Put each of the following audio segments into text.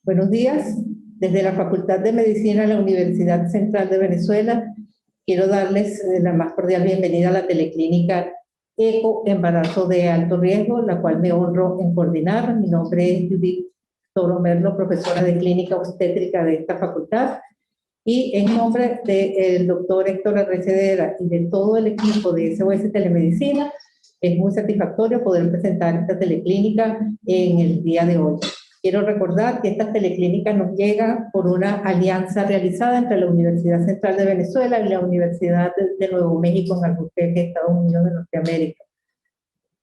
Buenos días. Desde la Facultad de Medicina de la Universidad Central de Venezuela, quiero darles la más cordial bienvenida a la teleclínica ECO Embarazo de Alto Riesgo, la cual me honro en coordinar. Mi nombre es Judith Toro Merlo, profesora de Clínica Obstétrica de esta facultad. Y en nombre del doctor Héctor Arrecedera y de todo el equipo de SOS Telemedicina, es muy satisfactorio poder presentar esta teleclínica en el día de hoy. Quiero recordar que esta teleclínica nos llega por una alianza realizada entre la Universidad Central de Venezuela y la Universidad de Nuevo México en Albuquerque, Estados Unidos de Norteamérica.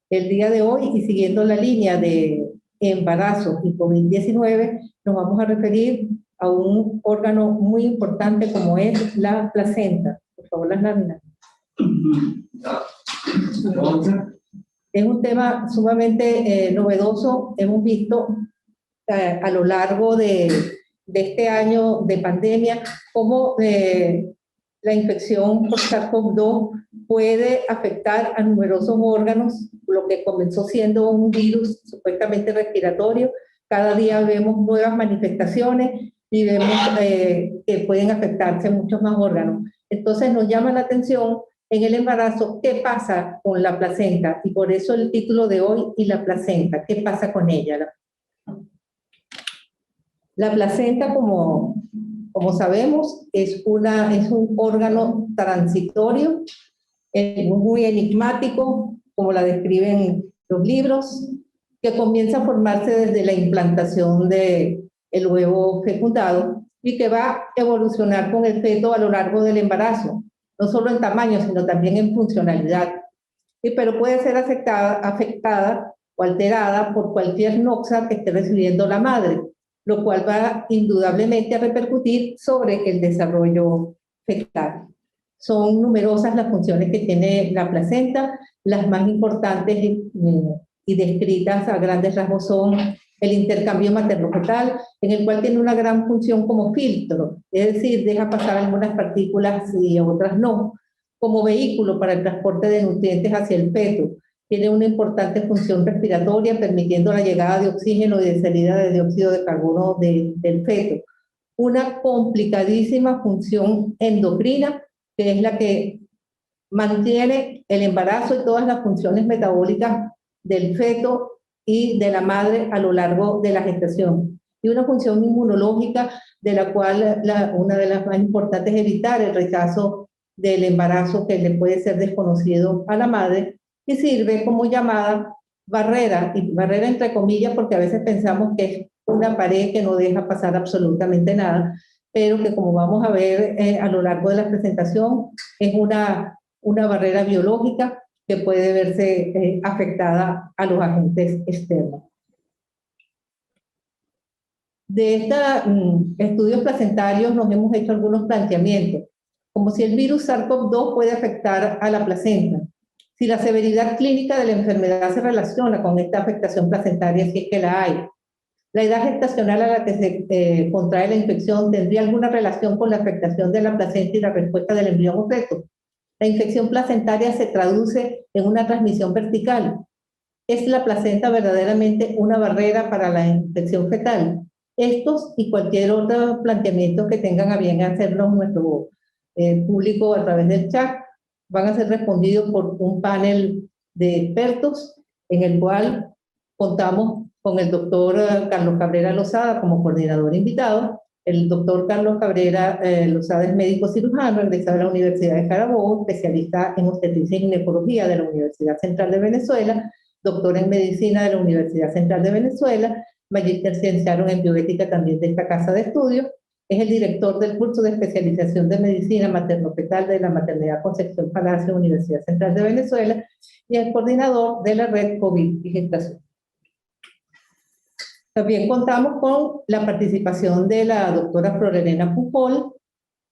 El día de hoy, y siguiendo la línea de embarazo y COVID-19, nos vamos a referir a un órgano muy importante como es la placenta. Por favor, las láminas. Es un tema sumamente novedoso. Hemos visto a lo largo de este año de pandemia cómo la infección por SARS-CoV-2 puede afectar a numerosos órganos, lo que comenzó siendo un virus supuestamente respiratorio. Cada día vemos nuevas manifestaciones y vemos que pueden afectarse muchos más órganos. Entonces nos llama la atención en el embarazo qué pasa con la placenta, y por eso el título de hoy, y la placenta, ¿qué pasa con ella? La placenta, como sabemos, es un órgano transitorio, muy enigmático, como la describen los libros, que comienza a formarse desde la implantación del huevo fecundado y que va a evolucionar con el feto a lo largo del embarazo, no solo en tamaño, sino también en funcionalidad. Pero puede ser afectada o alterada por cualquier noxa que esté recibiendo la madre, lo cual va indudablemente a repercutir sobre el desarrollo fetal. Son numerosas las funciones que tiene la placenta. Las más importantes y descritas a grandes rasgos son el intercambio materno-fetal, en el cual tiene una gran función como filtro, es decir, deja pasar algunas partículas y otras no, como vehículo para el transporte de nutrientes hacia el feto. Tiene una importante función respiratoria, permitiendo la llegada de oxígeno y de salida de dióxido de carbono del feto. Una complicadísima función endocrina, que es la que mantiene el embarazo y todas las funciones metabólicas del feto y de la madre a lo largo de la gestación. Y una función inmunológica, de la cual una de las más importantes es evitar el rechazo del embarazo, que le puede ser desconocido a la madre, y sirve como llamada barrera, y barrera entre comillas porque a veces pensamos que es una pared que no deja pasar absolutamente nada, pero que, como vamos a ver a lo largo de la presentación, es una barrera biológica que puede verse afectada a los agentes externos. De estos estudios placentarios nos hemos hecho algunos planteamientos, como si el virus SARS-CoV-2 puede afectar a la placenta, si la severidad clínica de la enfermedad se relaciona con esta afectación placentaria, si es que la hay. La edad gestacional a la que se contrae la infección tendría alguna relación con la afectación de la placenta y la respuesta del embrión o feto. La infección placentaria se traduce en una transmisión vertical. ¿Es la placenta verdaderamente una barrera para la infección fetal? Estos y cualquier otro planteamiento que tengan a bien hacernos nuestro público a través del chat van a ser respondidos por un panel de expertos, en el cual contamos con el doctor Carlos Cabrera Lozada como coordinador invitado. El doctor Carlos Cabrera Lozada es médico cirujano, egresado de la Universidad de Carabobo, especialista en obstetricia y ginecología de la Universidad Central de Venezuela, doctor en medicina de la Universidad Central de Venezuela, magíster cienciano en bioética también de esta casa de estudios. Es el director del curso de especialización de medicina materno-fetal de la Maternidad Concepción Palacio, Universidad Central de Venezuela, y el coordinador de la red COVID y gestación. También contamos con la participación de la doctora Florelena Pujol,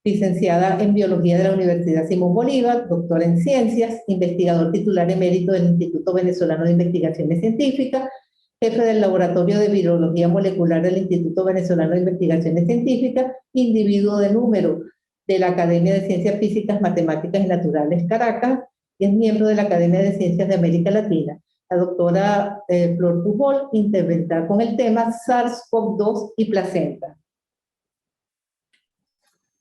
licenciada en Biología de la Universidad Simón Bolívar, doctora en Ciencias, investigador titular emérito del Instituto Venezolano de Investigaciones Científicas, jefe del Laboratorio de Virología Molecular del Instituto Venezolano de Investigaciones Científicas, individuo de número de la Academia de Ciencias Físicas, Matemáticas y Naturales Caracas, y es miembro de la Academia de Ciencias de América Latina. la doctora Flor Pujol intervendrá con el tema SARS-CoV-2 y placenta.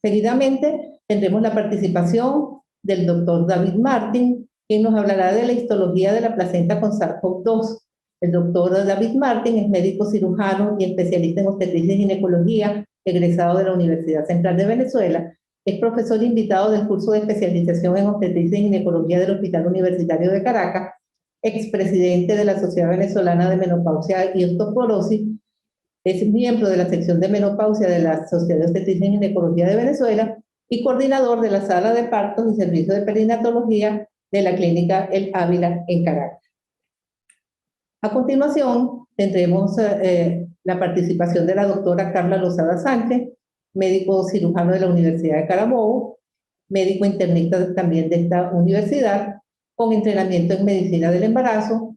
Seguidamente tendremos la participación del doctor David Martin, quien nos hablará de la histología de la placenta con SARS-CoV-2. El doctor David Martin es médico cirujano y especialista en obstetricia y ginecología, egresado de la Universidad Central de Venezuela. Es profesor invitado del curso de especialización en obstetricia y ginecología del Hospital Universitario de Caracas, expresidente de la Sociedad Venezolana de Menopausia y Osteoporosis. Es miembro de la sección de menopausia de la Sociedad de Obstetricia y Ginecología de Venezuela y coordinador de la sala de partos y servicio de perinatología de la clínica El Ávila en Caracas. A continuación, tendremos la participación de la doctora Carla Lozada Sánchez, médico cirujano de la Universidad de Carabobo, médico internista también de esta universidad, con entrenamiento en medicina del embarazo,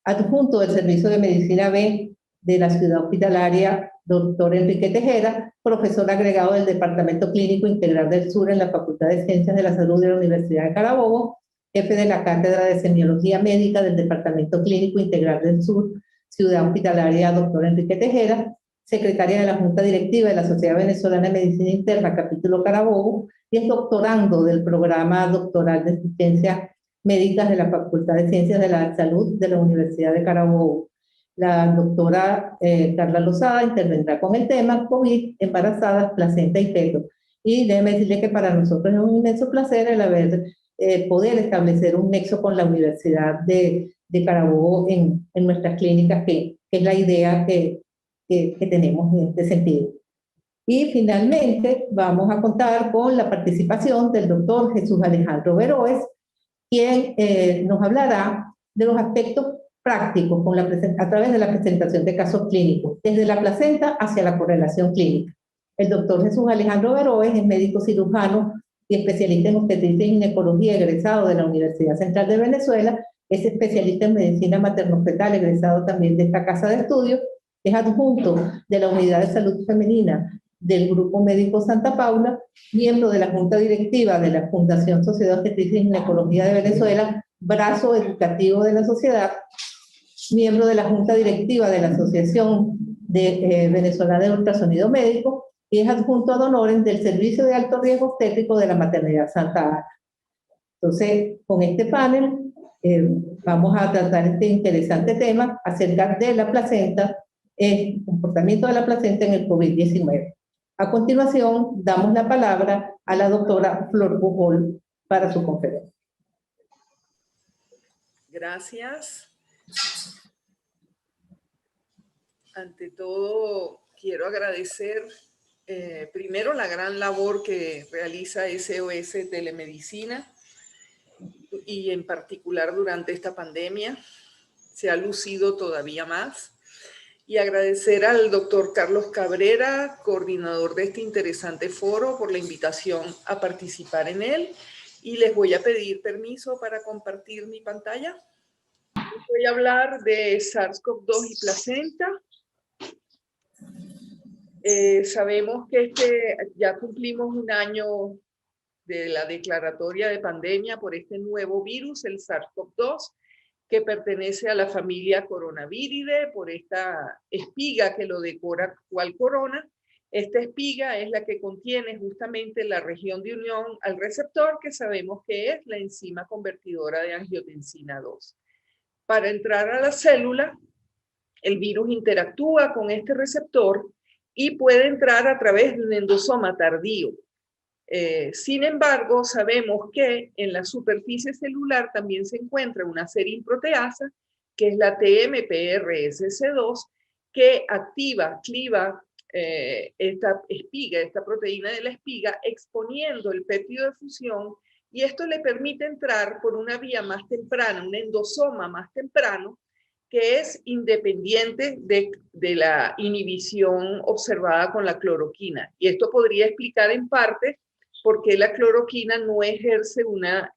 adjunto del Servicio de Medicina B de la Ciudad Hospitalaria, doctor Enrique Tejera, profesor agregado del Departamento Clínico Integral del Sur en la Facultad de Ciencias de la Salud de la Universidad de Carabobo, jefe de la Cátedra de Semiología Médica del Departamento Clínico Integral del Sur, Ciudad Hospitalaria, doctor Enrique Tejera, secretaria de la Junta Directiva de la Sociedad Venezolana de Medicina Interna, capítulo Carabobo, y es doctorando del programa doctoral de asistencias médicas de la Facultad de Ciencias de la Salud de la Universidad de Carabobo. La doctora Carla Lozada intervendrá con el tema COVID, embarazadas, placenta y feto. Y déjeme decirle que para nosotros es un inmenso placer el haber poder establecer un nexo con la Universidad de Carabobo en nuestras clínicas, que es la idea que tenemos en este sentido. Y finalmente vamos a contar con la participación del doctor Jesús Alejandro Veroes, quien nos hablará de los aspectos prácticos a través de la presentación de casos clínicos, desde la placenta hacia la correlación clínica. El doctor Jesús Alejandro Veroes es médico cirujano y especialista en obstetricia y ginecología, egresado de la Universidad Central de Venezuela, es especialista en medicina materno-fetal, egresado también de esta casa de estudios, es adjunto de la Unidad de Salud Femenina del Grupo Médico Santa Paula, miembro de la Junta Directiva de la Fundación Sociedad de Obstetricia y Ginecología de Venezuela, brazo educativo de la sociedad, miembro de la Junta Directiva de la Asociación Venezolana de Ultrasonido Médico, y es adjunto ad honorem del Servicio de Alto Riesgo Obstétrico de la Maternidad Santa Ana. Entonces, con este panel vamos a tratar este interesante tema acerca de la placenta, el comportamiento de la placenta en el COVID-19. A continuación, damos la palabra a la doctora Flor Pujol para su conferencia. Gracias. Ante todo, quiero agradecer primero la gran labor que realiza SOS Telemedicina y en particular durante esta pandemia. Se ha lucido todavía más. Y agradecer al doctor Carlos Cabrera, coordinador de este interesante foro, por la invitación a participar en él. Y les voy a pedir permiso para compartir mi pantalla. Voy a hablar de SARS-CoV-2 y placenta. Sabemos que ya cumplimos un año de la declaratoria de pandemia por este nuevo virus, el SARS-CoV-2, que pertenece a la familia Coronaviridae, por esta espiga que lo decora cual corona. Esta espiga es la que contiene justamente la región de unión al receptor, que sabemos que es la enzima convertidora de angiotensina 2. Para entrar a la célula, el virus interactúa con este receptor y puede entrar a través de un endosoma tardío. Sin embargo, sabemos que en la superficie celular también se encuentra una serinproteasa, que es la TMPRSC2, que cliva esta espiga, esta proteína de la espiga, exponiendo el péptido de fusión, y esto le permite entrar por una vía más temprana, un endosoma más temprano, que es independiente de la inhibición observada con la cloroquina. Y esto podría explicar en parte por qué la cloroquina no ejerce una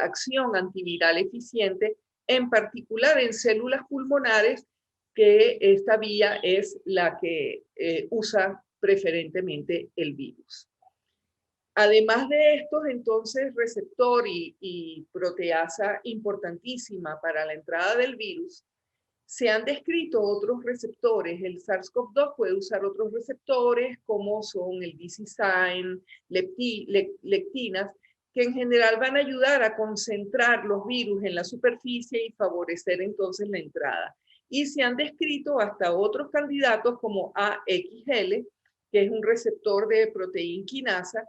acción antiviral eficiente, en particular en células pulmonares, que esta vía es la que usa preferentemente el virus. Además de estos, entonces, receptor y proteasa importantísima para la entrada del virus, se han descrito otros receptores. El SARS-CoV-2 puede usar otros receptores como son el BCSINE, lectinas, que en general van a ayudar a concentrar los virus en la superficie y favorecer entonces la entrada. Y se han descrito hasta otros candidatos como AXL, que es un receptor de proteína quinasa,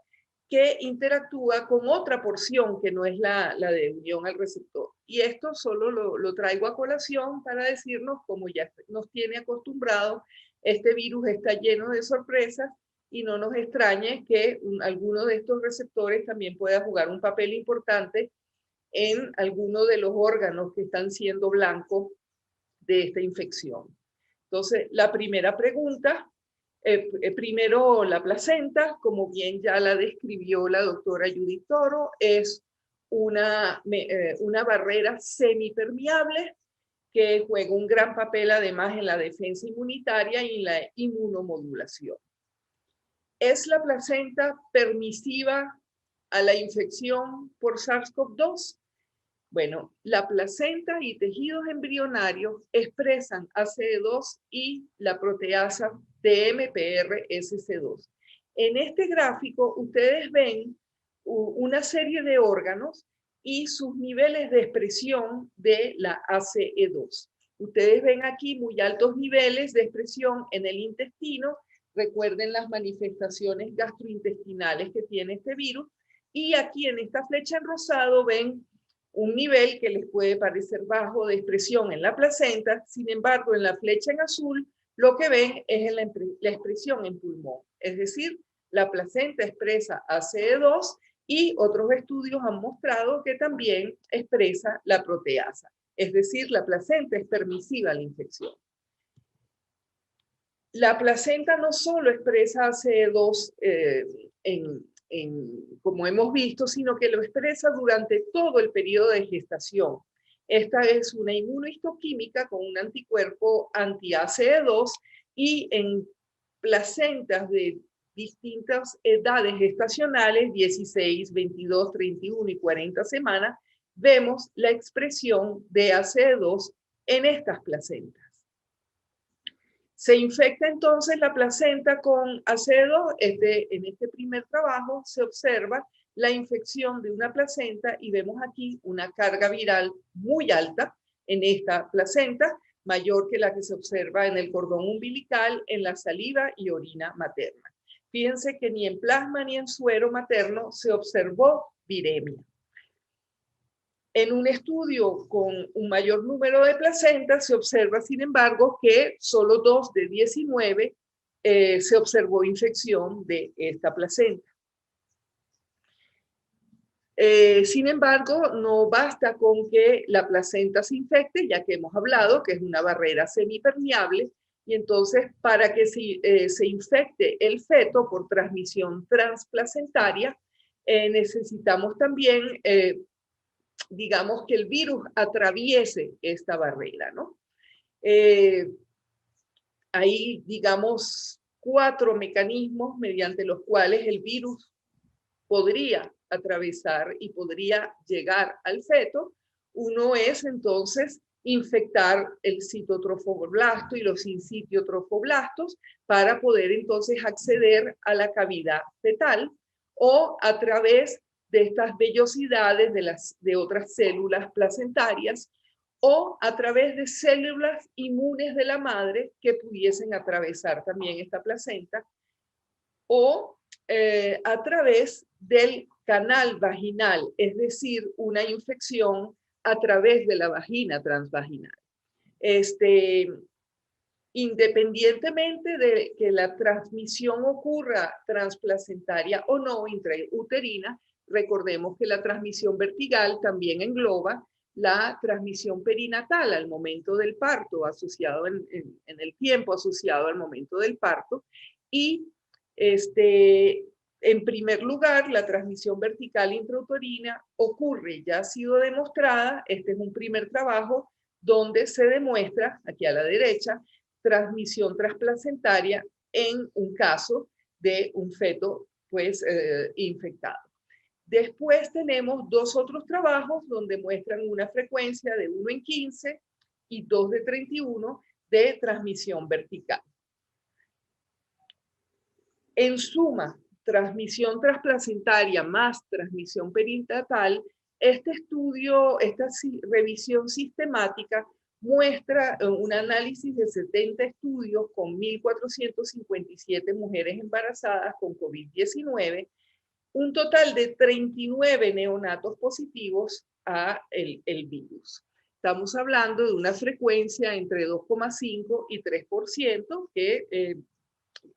que interactúa con otra porción que no es la de unión al receptor. Y esto solo lo traigo a colación para decirnos, como ya nos tiene acostumbrados, este virus está lleno de sorpresas y no nos extrañe que alguno de estos receptores también pueda jugar un papel importante en alguno de los órganos que están siendo blancos de esta infección. Entonces, la primera pregunta, primero la placenta, como bien ya la describió la doctora Judith Toro, es una barrera semipermeable que juega un gran papel además en la defensa inmunitaria y en la inmunomodulación. ¿Es la placenta permisiva a la infección por SARS-CoV-2? Bueno, la placenta y tejidos embrionarios expresan ACE2 y la proteasa TMPRSC2. En este gráfico ustedes ven una serie de órganos y sus niveles de expresión de la ACE2. Ustedes ven aquí muy altos niveles de expresión en el intestino. Recuerden las manifestaciones gastrointestinales que tiene este virus. Y aquí en esta flecha en rosado ven un nivel que les puede parecer bajo de expresión en la placenta. Sin embargo, en la flecha en azul, lo que ven es la expresión en pulmón. Es decir, la placenta expresa ACE2 y otros estudios han mostrado que también expresa la proteasa. Es decir, la placenta es permisiva a la infección. La placenta no solo expresa ACE2 como hemos visto, sino que lo expresa durante todo el periodo de gestación. Esta es una inmunohistoquímica con un anticuerpo anti-ACE2 y en placentas de distintas edades gestacionales, 16, 22, 31 y 40 semanas, vemos la expresión de ACE2 en estas placentas. Se infecta entonces la placenta con ACE2. En este primer trabajo se observa la infección de una placenta y vemos aquí una carga viral muy alta en esta placenta, mayor que la que se observa en el cordón umbilical, en la saliva y orina materna. Fíjense que ni en plasma ni en suero materno se observó viremia. En un estudio con un mayor número de placentas se observa, sin embargo, que solo 2 de 19 se observó infección de esta placenta. Sin embargo, no basta con que la placenta se infecte, ya que hemos hablado que es una barrera semipermeable, y entonces para que se infecte el feto por transmisión transplacentaria, necesitamos también digamos que el virus atraviese esta barrera, ¿no? Hay, digamos, 4 mecanismos mediante los cuales el virus podría atravesar y podría llegar al feto. Uno es entonces infectar el citotrofoblasto y los incitiotrofoblastos para poder entonces acceder a la cavidad fetal, o a través de estas vellosidades de otras células placentarias, o a través de células inmunes de la madre que pudiesen atravesar también esta placenta, o a través del canal vaginal, es decir, una infección a través de la vagina transvaginal. Independientemente de que la transmisión ocurra transplacentaria o no, intrauterina, recordemos que la transmisión vertical también engloba la transmisión perinatal al momento del parto, asociado en el tiempo asociado al momento del parto. Y en primer lugar, la transmisión vertical intrauterina ocurre, ya ha sido demostrada. Este es un primer trabajo donde se demuestra, aquí a la derecha, transmisión transplacentaria en un caso de un feto pues, infectados. Después tenemos dos otros trabajos donde muestran una frecuencia de 1 en 15 y 2 de 31 de transmisión vertical. En suma, transmisión transplacentaria más transmisión perinatal, este estudio, esta revisión sistemática muestra un análisis de 70 estudios con 1.457 mujeres embarazadas con COVID-19, un total de 39 neonatos positivos a el virus. Estamos hablando de una frecuencia entre 2,5 y 3%, que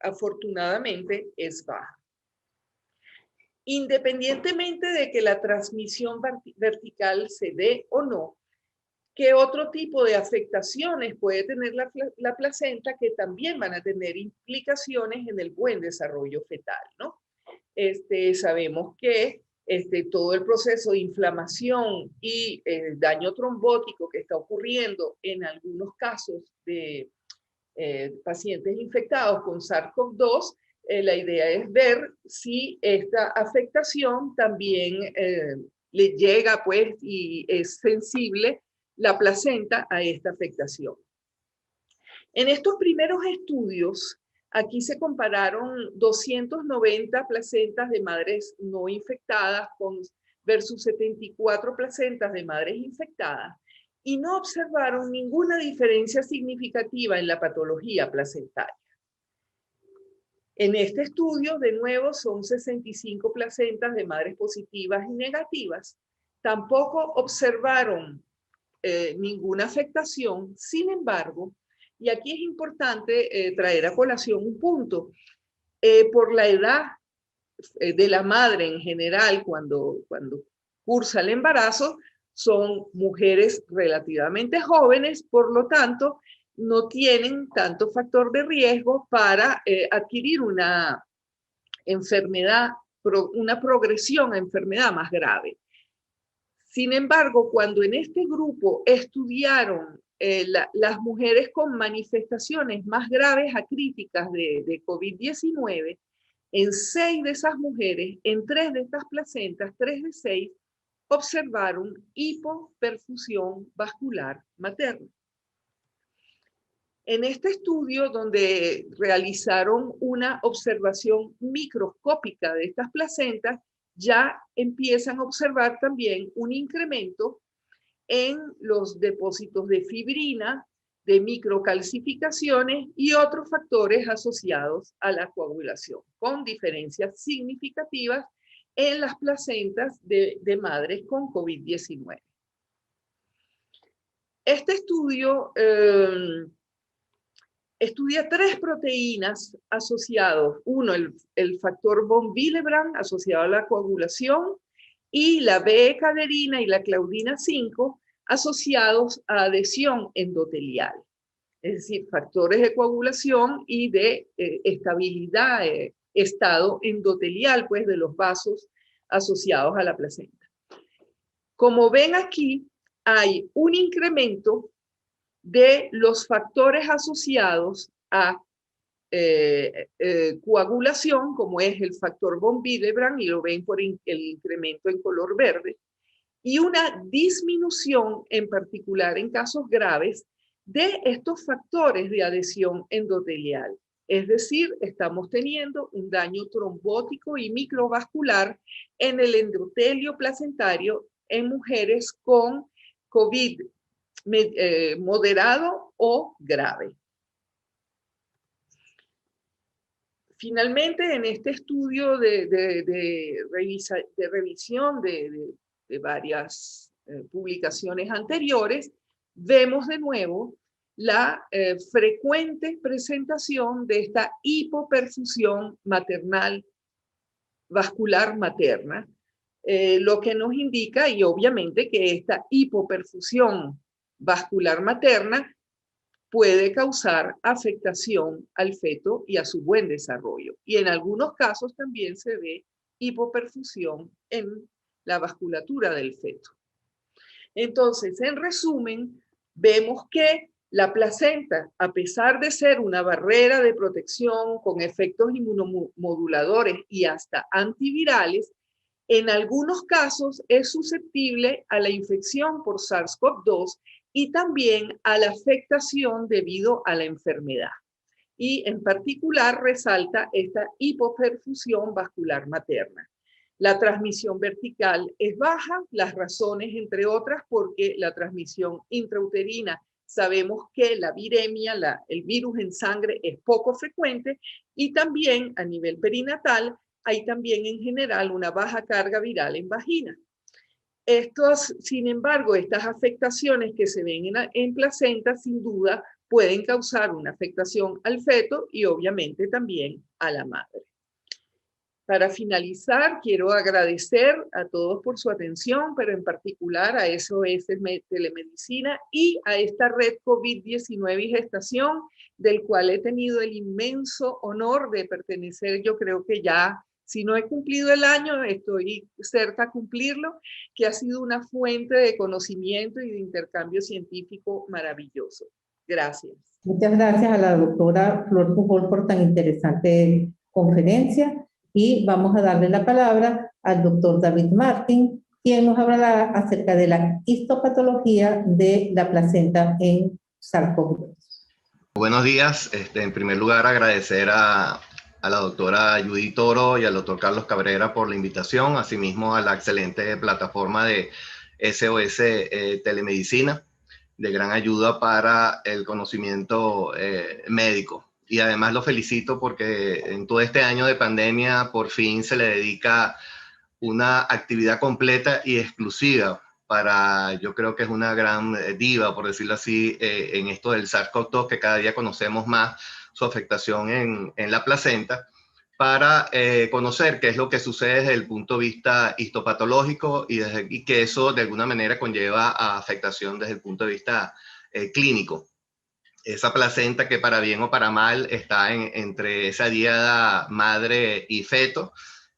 afortunadamente es baja. Independientemente de que la transmisión vertical se dé o no, ¿qué otro tipo de afectaciones puede tener la placenta que también van a tener implicaciones en el buen desarrollo fetal, ¿no? Sabemos que todo el proceso de inflamación y daño trombótico que está ocurriendo en algunos casos de pacientes infectados con SARS-CoV-2, la idea es ver si esta afectación también le llega, pues, y es sensible la placenta a esta afectación. En estos primeros estudios, aquí se compararon 290 placentas de madres no infectadas versus 74 placentas de madres infectadas y no observaron ninguna diferencia significativa en la patología placentaria. En este estudio, de nuevo, son 65 placentas de madres positivas y negativas. Tampoco observaron ninguna afectación. Sin embargo, y aquí es importante traer a colación un punto, por la edad de la madre en general cuando cursa el embarazo, son mujeres relativamente jóvenes, por lo tanto, no tienen tanto factor de riesgo para adquirir una enfermedad, una progresión a enfermedad más grave. Sin embargo, cuando en este grupo estudiaron las mujeres con manifestaciones más graves a críticas de COVID-19, en 6 de esas mujeres, en 3 de estas placentas, 3 de 6, observaron hipoperfusión vascular materna. En este estudio, donde realizaron una observación microscópica de estas placentas, ya empiezan a observar también un incremento en los depósitos de fibrina, de microcalcificaciones y otros factores asociados a la coagulación, con diferencias significativas en las placentas de madres con COVID-19. Este estudio estudia 3 proteínas asociados, uno, el factor von Willebrand asociado a la coagulación, y la B-caderina y la claudina 5 asociados a adhesión endotelial, es decir, factores de coagulación y de estabilidad, estado endotelial, pues, de los vasos asociados a la placenta. Como ven aquí, hay un incremento de los factores asociados a coagulación, como es el factor von Willebrand, y lo ven por el incremento en color verde, y una disminución, en particular en casos graves, de estos factores de adhesión endotelial. Es decir, estamos teniendo un daño trombótico y microvascular en el endotelio placentario en mujeres con COVID moderado o grave. Finalmente, en este estudio de revisión de varias publicaciones anteriores, vemos de nuevo la frecuente presentación de esta hipoperfusión maternal vascular materna, lo que nos indica, y obviamente, que esta hipoperfusión vascular materna puede causar afectación al feto y a su buen desarrollo. Y en algunos casos también se ve hipoperfusión en la vasculatura del feto. Entonces, en resumen, vemos que La placenta, a pesar de ser una barrera de protección con efectos inmunomoduladores y hasta antivirales, en algunos casos es susceptible a la infección por SARS-CoV-2 y también a la afectación debido a la enfermedad. Y en particular resalta esta hipoperfusión vascular materna. La transmisión vertical es baja, las razones entre otras porque la transmisión intrauterina, sabemos que la viremia, el virus en sangre es poco frecuente, y también a nivel perinatal hay también en general una baja carga viral en vagina. Sin embargo, estas afectaciones que se ven en placenta, sin duda, pueden causar una afectación al feto y obviamente también a la madre. Para finalizar, quiero agradecer a todos por su atención, pero en particular a SOS Telemedicina y a esta red COVID-19 y gestación, del cual he tenido el inmenso honor de pertenecer. Yo creo que ya, si no he cumplido el año, estoy cerca a cumplirlo, que ha sido una fuente de conocimiento y de intercambio científico maravilloso. Gracias. Muchas gracias a la doctora Flor Pujol por tan interesante conferencia. Y vamos a darle la palabra al doctor David Martin, quien nos hablará acerca de la histopatología de la placenta en SARS-CoV-2. Buenos días. En primer lugar, agradecer a la doctora Judy Toro y al doctor Carlos Cabrera por la invitación, asimismo a la excelente plataforma de SOS Telemedicina, de gran ayuda para el conocimiento médico. Y además lo felicito porque en todo este año de pandemia por fin se le dedica una actividad completa y exclusiva para, yo creo que es una gran diva, por decirlo así, en esto del SARS-CoV-2, que cada día conocemos más su afectación en la placenta, para conocer qué es lo que sucede desde el punto de vista histopatológico y que eso de alguna manera conlleva a afectación desde el punto de vista clínico. Esa placenta que para bien o para mal está entre esa diada madre y feto,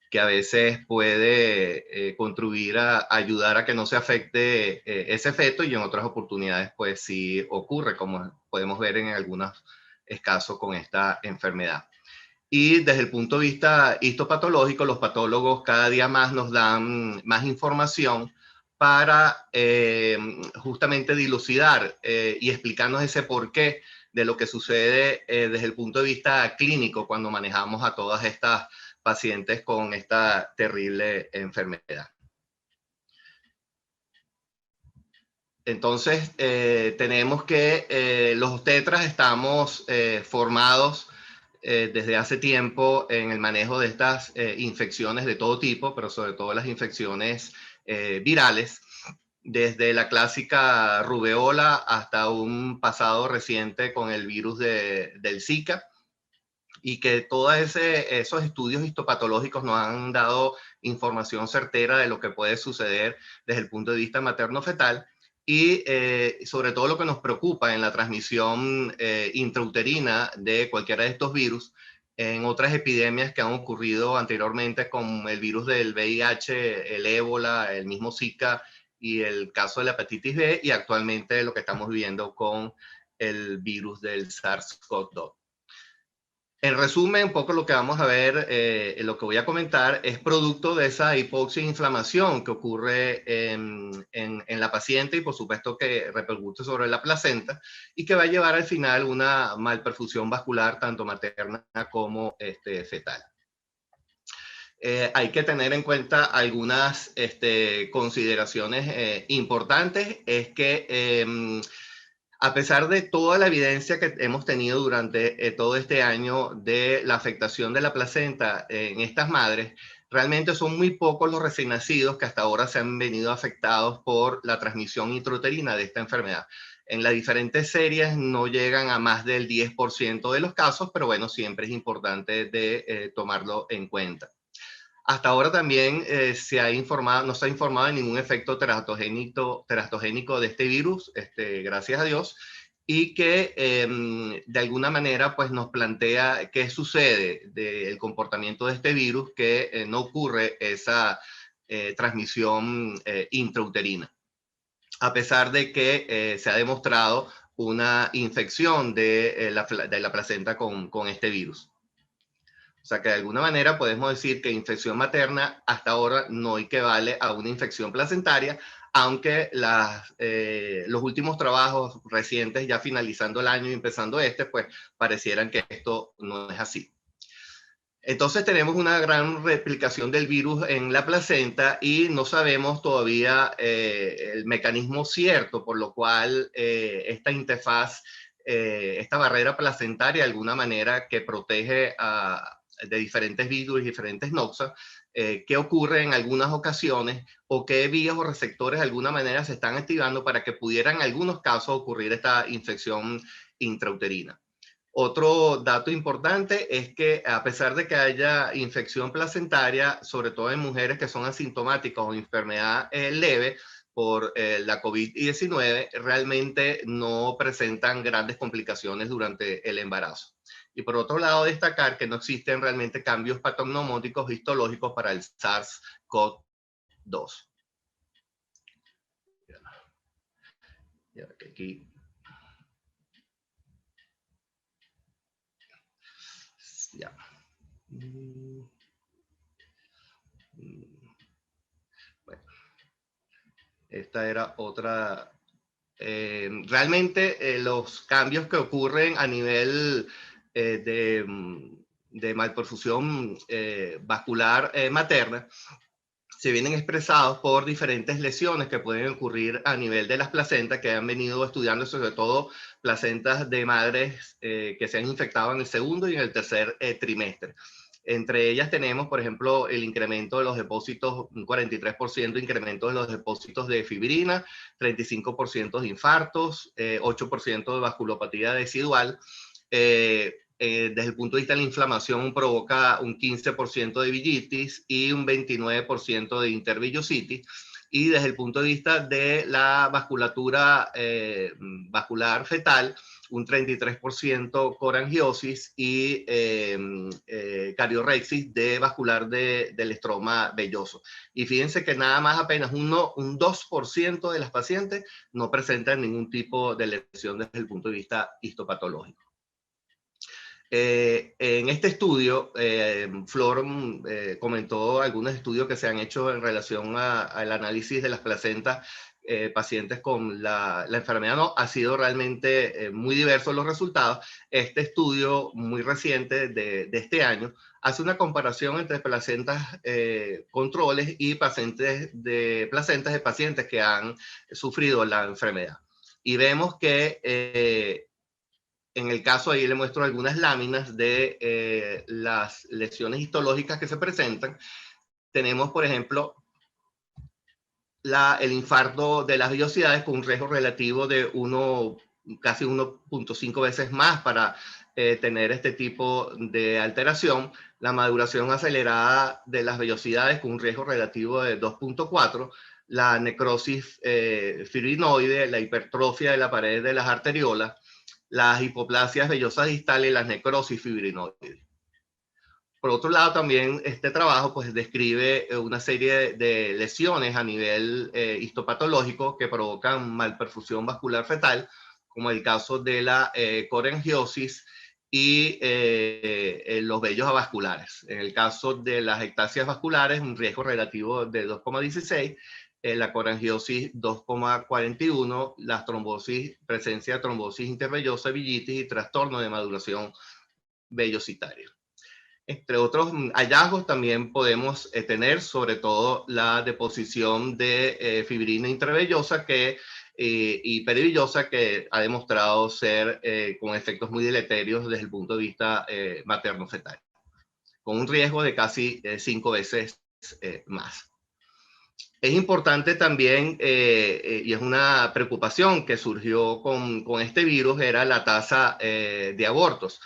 que a veces puede contribuir a ayudar a que no se afecte ese feto, y en otras oportunidades pues sí ocurre, como podemos ver en algunos casos con esta enfermedad. Y desde el punto de vista histopatológico, los patólogos cada día más nos dan más información para justamente dilucidar y explicarnos ese porqué de lo que sucede desde el punto de vista clínico cuando manejamos a todas estas pacientes con esta terrible enfermedad. Entonces, tenemos que los obstetras estamos formados desde hace tiempo en el manejo de estas infecciones de todo tipo, pero sobre todo las infecciones virales, desde la clásica rubeola hasta un pasado reciente con el virus del Zika, y que todos esos estudios histopatológicos nos han dado información certera de lo que puede suceder desde el punto de vista materno-fetal, y sobre todo lo que nos preocupa en la transmisión intrauterina de cualquiera de estos virus en otras epidemias que han ocurrido anteriormente, como el virus del VIH, el ébola, el mismo Zika y el caso de la hepatitis B, y actualmente lo que estamos viviendo con el virus del SARS-CoV-2. En resumen, un poco lo que vamos a ver, lo que voy a comentar, es producto de esa hipoxia e inflamación que ocurre en la paciente, y por supuesto que repercute sobre la placenta, y que va a llevar al final una malperfusión vascular tanto materna como fetal. Hay que tener en cuenta algunas consideraciones importantes. Es que a pesar de toda la evidencia que hemos tenido durante todo este año de la afectación de la placenta en estas madres, realmente son muy pocos los recién nacidos que hasta ahora se han venido afectados por la transmisión intrauterina de esta enfermedad. En las diferentes series no llegan a más del 10% de los casos, pero bueno, siempre es importante de tomarlo en cuenta. Hasta ahora también no se ha informado de ningún efecto teratogénico de este virus, gracias a Dios, y que de alguna manera pues, nos plantea qué sucede del comportamiento de este virus, que no ocurre esa transmisión intrauterina, a pesar de que se ha demostrado una infección de la placenta con este virus. O sea que de alguna manera podemos decir que infección materna hasta ahora no equivale a una infección placentaria, aunque los últimos trabajos recientes, ya finalizando el año y empezando pues parecieran que esto no es así. Entonces tenemos una gran replicación del virus en la placenta y no sabemos todavía el mecanismo cierto por lo cual esta interfaz, esta barrera placentaria de alguna manera que protege de diferentes virus y diferentes noxas, qué ocurre en algunas ocasiones o qué vías o receptores de alguna manera se están activando para que pudiera en algunos casos ocurrir esta infección intrauterina. Otro dato importante es que a pesar de que haya infección placentaria, sobre todo en mujeres que son asintomáticas o enfermedad leve por la COVID-19, realmente no presentan grandes complicaciones durante el embarazo. Y por otro lado, destacar que no existen realmente cambios patognomónicos histológicos para el SARS-CoV-2. Aquí. Ya. Bueno, esta era otra. Realmente los cambios que ocurren a nivel de malperfusión vascular materna se vienen expresados por diferentes lesiones que pueden ocurrir a nivel de las placentas, que han venido estudiando sobre todo placentas de madres que se han infectado en el segundo y en el tercer trimestre. Entre ellas tenemos, por ejemplo, el incremento de los depósitos, un 43% de incremento de los depósitos de fibrina, 35% de infartos, 8% de vasculopatía decidual. Desde el punto de vista de la inflamación provoca un 15% de villitis y un 29% de intervillositis. Y desde el punto de vista de la vasculatura vascular fetal, un 33% corangiosis y cariorexis de vascular del estroma velloso. Y fíjense que nada más apenas un 2% de las pacientes no presentan ningún tipo de lesión desde el punto de vista histopatológico. En este estudio, Flor comentó algunos estudios que se han hecho en relación al análisis de las placentas pacientes con la enfermedad. No, ha sido realmente muy diversos los resultados. Este estudio muy reciente de este año hace una comparación entre placentas controles y placentas de pacientes que han sufrido la enfermedad. Y vemos que en el caso, ahí le muestro algunas láminas de las lesiones histológicas que se presentan. Tenemos, por ejemplo, el infarto de las vellosidades con un riesgo relativo de casi 1.5 veces más para tener este tipo de alteración. La maduración acelerada de las vellosidades con un riesgo relativo de 2.4. La necrosis fibrinoide, la hipertrofia de la pared de las arteriolas, las hipoplasias vellosas distales y las necrosis fibrinoides. Por otro lado, también este trabajo pues, describe una serie de lesiones a nivel histopatológico que provocan malperfusión vascular fetal, como el caso de la corangiosis y los vellos avasculares. En el caso de las ectasias vasculares, un riesgo relativo de 2,16, la corangiosis 2,41, las trombosis, presencia de trombosis intervellosa, villitis y trastorno de maduración vellositaria. Entre otros hallazgos también podemos tener sobre todo la deposición de fibrina intravellosa y perivillosa que ha demostrado ser con efectos muy deleterios desde el punto de vista materno-fetal, con un riesgo de casi 5 veces más. Es importante también, y es una preocupación que surgió con este virus, era la tasa de abortos.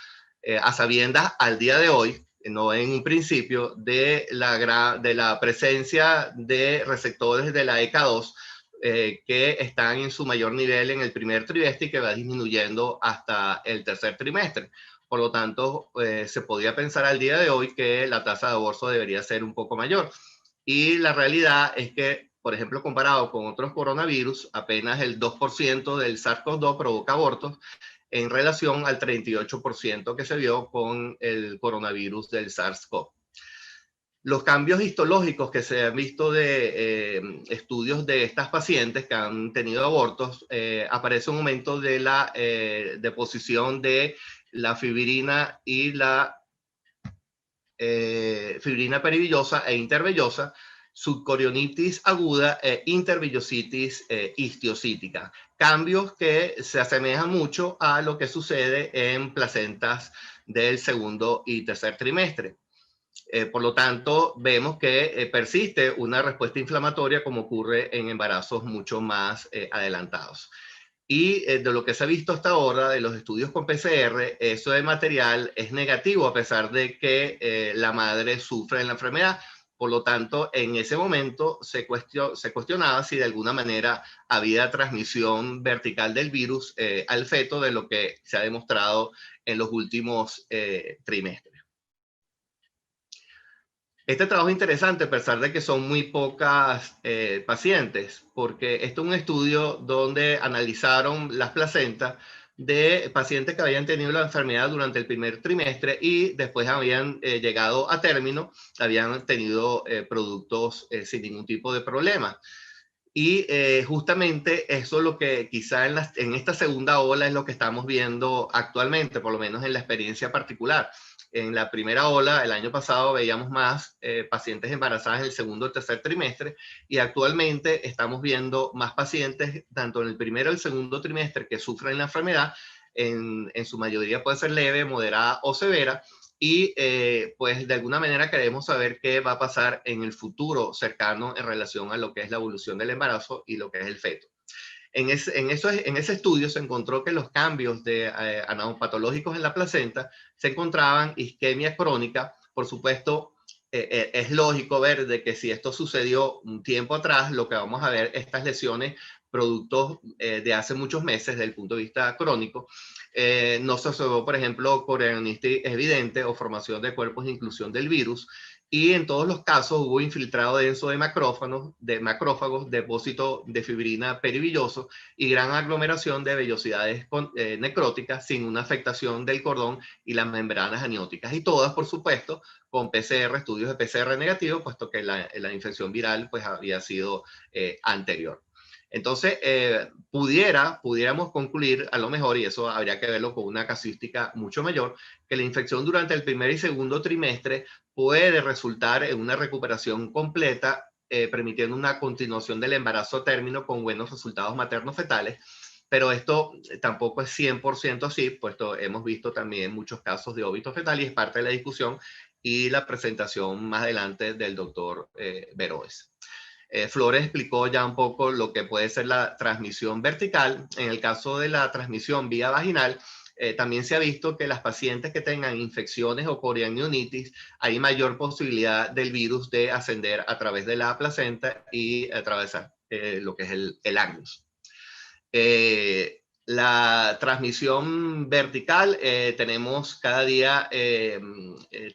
A sabiendas al día de hoy, no en un principio, de la presencia de receptores de la ECA2 que están en su mayor nivel en el primer trimestre y que va disminuyendo hasta el tercer trimestre. Por lo tanto, se podía pensar al día de hoy que la tasa de aborto debería ser un poco mayor. Y la realidad es que por ejemplo, comparado con otros coronavirus, apenas el 2% del SARS-CoV-2 provoca abortos en relación al 38% que se vio con el coronavirus del SARS-CoV. Los cambios histológicos que se han visto de estudios de estas pacientes que han tenido abortos, aparece un aumento de la deposición de la fibrina y la fibrina perivillosa e intervellosa, subcorionitis aguda e intervillositis histiocítica. Cambios que se asemejan mucho a lo que sucede en placentas del segundo y tercer trimestre. Por lo tanto, vemos que persiste una respuesta inflamatoria como ocurre en embarazos mucho más adelantados. Y de lo que se ha visto hasta ahora de los estudios con PCR, eso de material es negativo a pesar de que la madre sufre de la enfermedad. Por lo tanto, en ese momento se cuestionaba si de alguna manera había transmisión vertical del virus al feto, de lo que se ha demostrado en los últimos trimestres. Este trabajo es interesante a pesar de que son muy pocas pacientes, porque esto es un estudio donde analizaron las placentas de pacientes que habían tenido la enfermedad durante el primer trimestre y después habían llegado a término, habían tenido productos sin ningún tipo de problema. Y justamente eso es lo que quizá en esta segunda ola es lo que estamos viendo actualmente, por lo menos en la experiencia particular. En la primera ola, el año pasado, veíamos más pacientes embarazadas en el segundo o tercer trimestre y actualmente estamos viendo más pacientes, tanto en el primero y el segundo trimestre, que sufren la enfermedad. En su mayoría puede ser leve, moderada o severa. Y pues de alguna manera queremos saber qué va a pasar en el futuro cercano en relación a lo que es la evolución del embarazo y lo que es el feto. En ese estudio se encontró que los cambios anatomopatológicos en la placenta se encontraban isquemia crónica. Por supuesto, es lógico ver de que si esto sucedió un tiempo atrás, lo que vamos a ver estas lesiones productos de hace muchos meses desde el punto de vista crónico. No se observó, por ejemplo, corionitis evidente o formación de cuerpos de inclusión del virus. Y en todos los casos hubo infiltrado denso de macrófagos, depósito de fibrina perivilloso y gran aglomeración de vellosidades necróticas sin una afectación del cordón y las membranas anióticas. Y todas, por supuesto, con PCR, estudios de PCR negativo, puesto que la infección viral pues, había sido anterior. Entonces, pudiéramos concluir a lo mejor, y eso habría que verlo con una casuística mucho mayor, que la infección durante el primer y segundo trimestre puede resultar en una recuperación completa, permitiendo una continuación del embarazo a término con buenos resultados materno-fetales. Pero esto tampoco es 100% así, puesto hemos visto también muchos casos de óbito fetal y es parte de la discusión y la presentación más adelante del doctor Veroes. Flores explicó ya un poco lo que puede ser la transmisión vertical. En el caso de la transmisión vía vaginal, también se ha visto que las pacientes que tengan infecciones o corionionitis, hay mayor posibilidad del virus de ascender a través de la placenta y atravesar lo que es el ánus. La transmisión vertical, tenemos cada día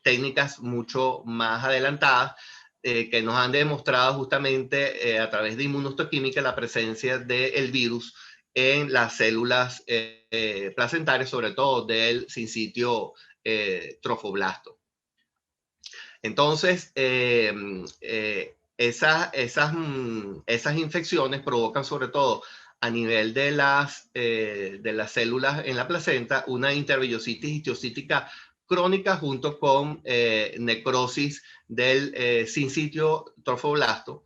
técnicas mucho más adelantadas que nos han demostrado justamente a través de inmunohistoquímica la presencia del virus en las células placentarias, sobre todo del sinsitio trofoblasto. Entonces, esas infecciones provocan sobre todo a nivel de las células en la placenta una intervillositis histiocítica crónica junto con necrosis del sinsitio trofoblasto,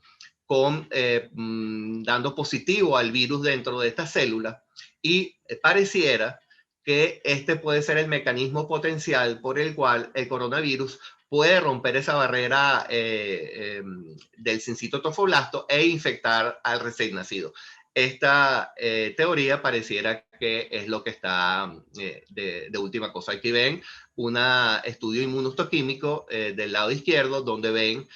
dando positivo al virus dentro de esta célula, y pareciera que este puede ser el mecanismo potencial por el cual el coronavirus puede romper esa barrera del sinsitio trofoblasto e infectar al recién nacido. Esta teoría pareciera que es lo que está de última cosa. Aquí ven un estudio inmunohistoquímico del lado izquierdo, donde ven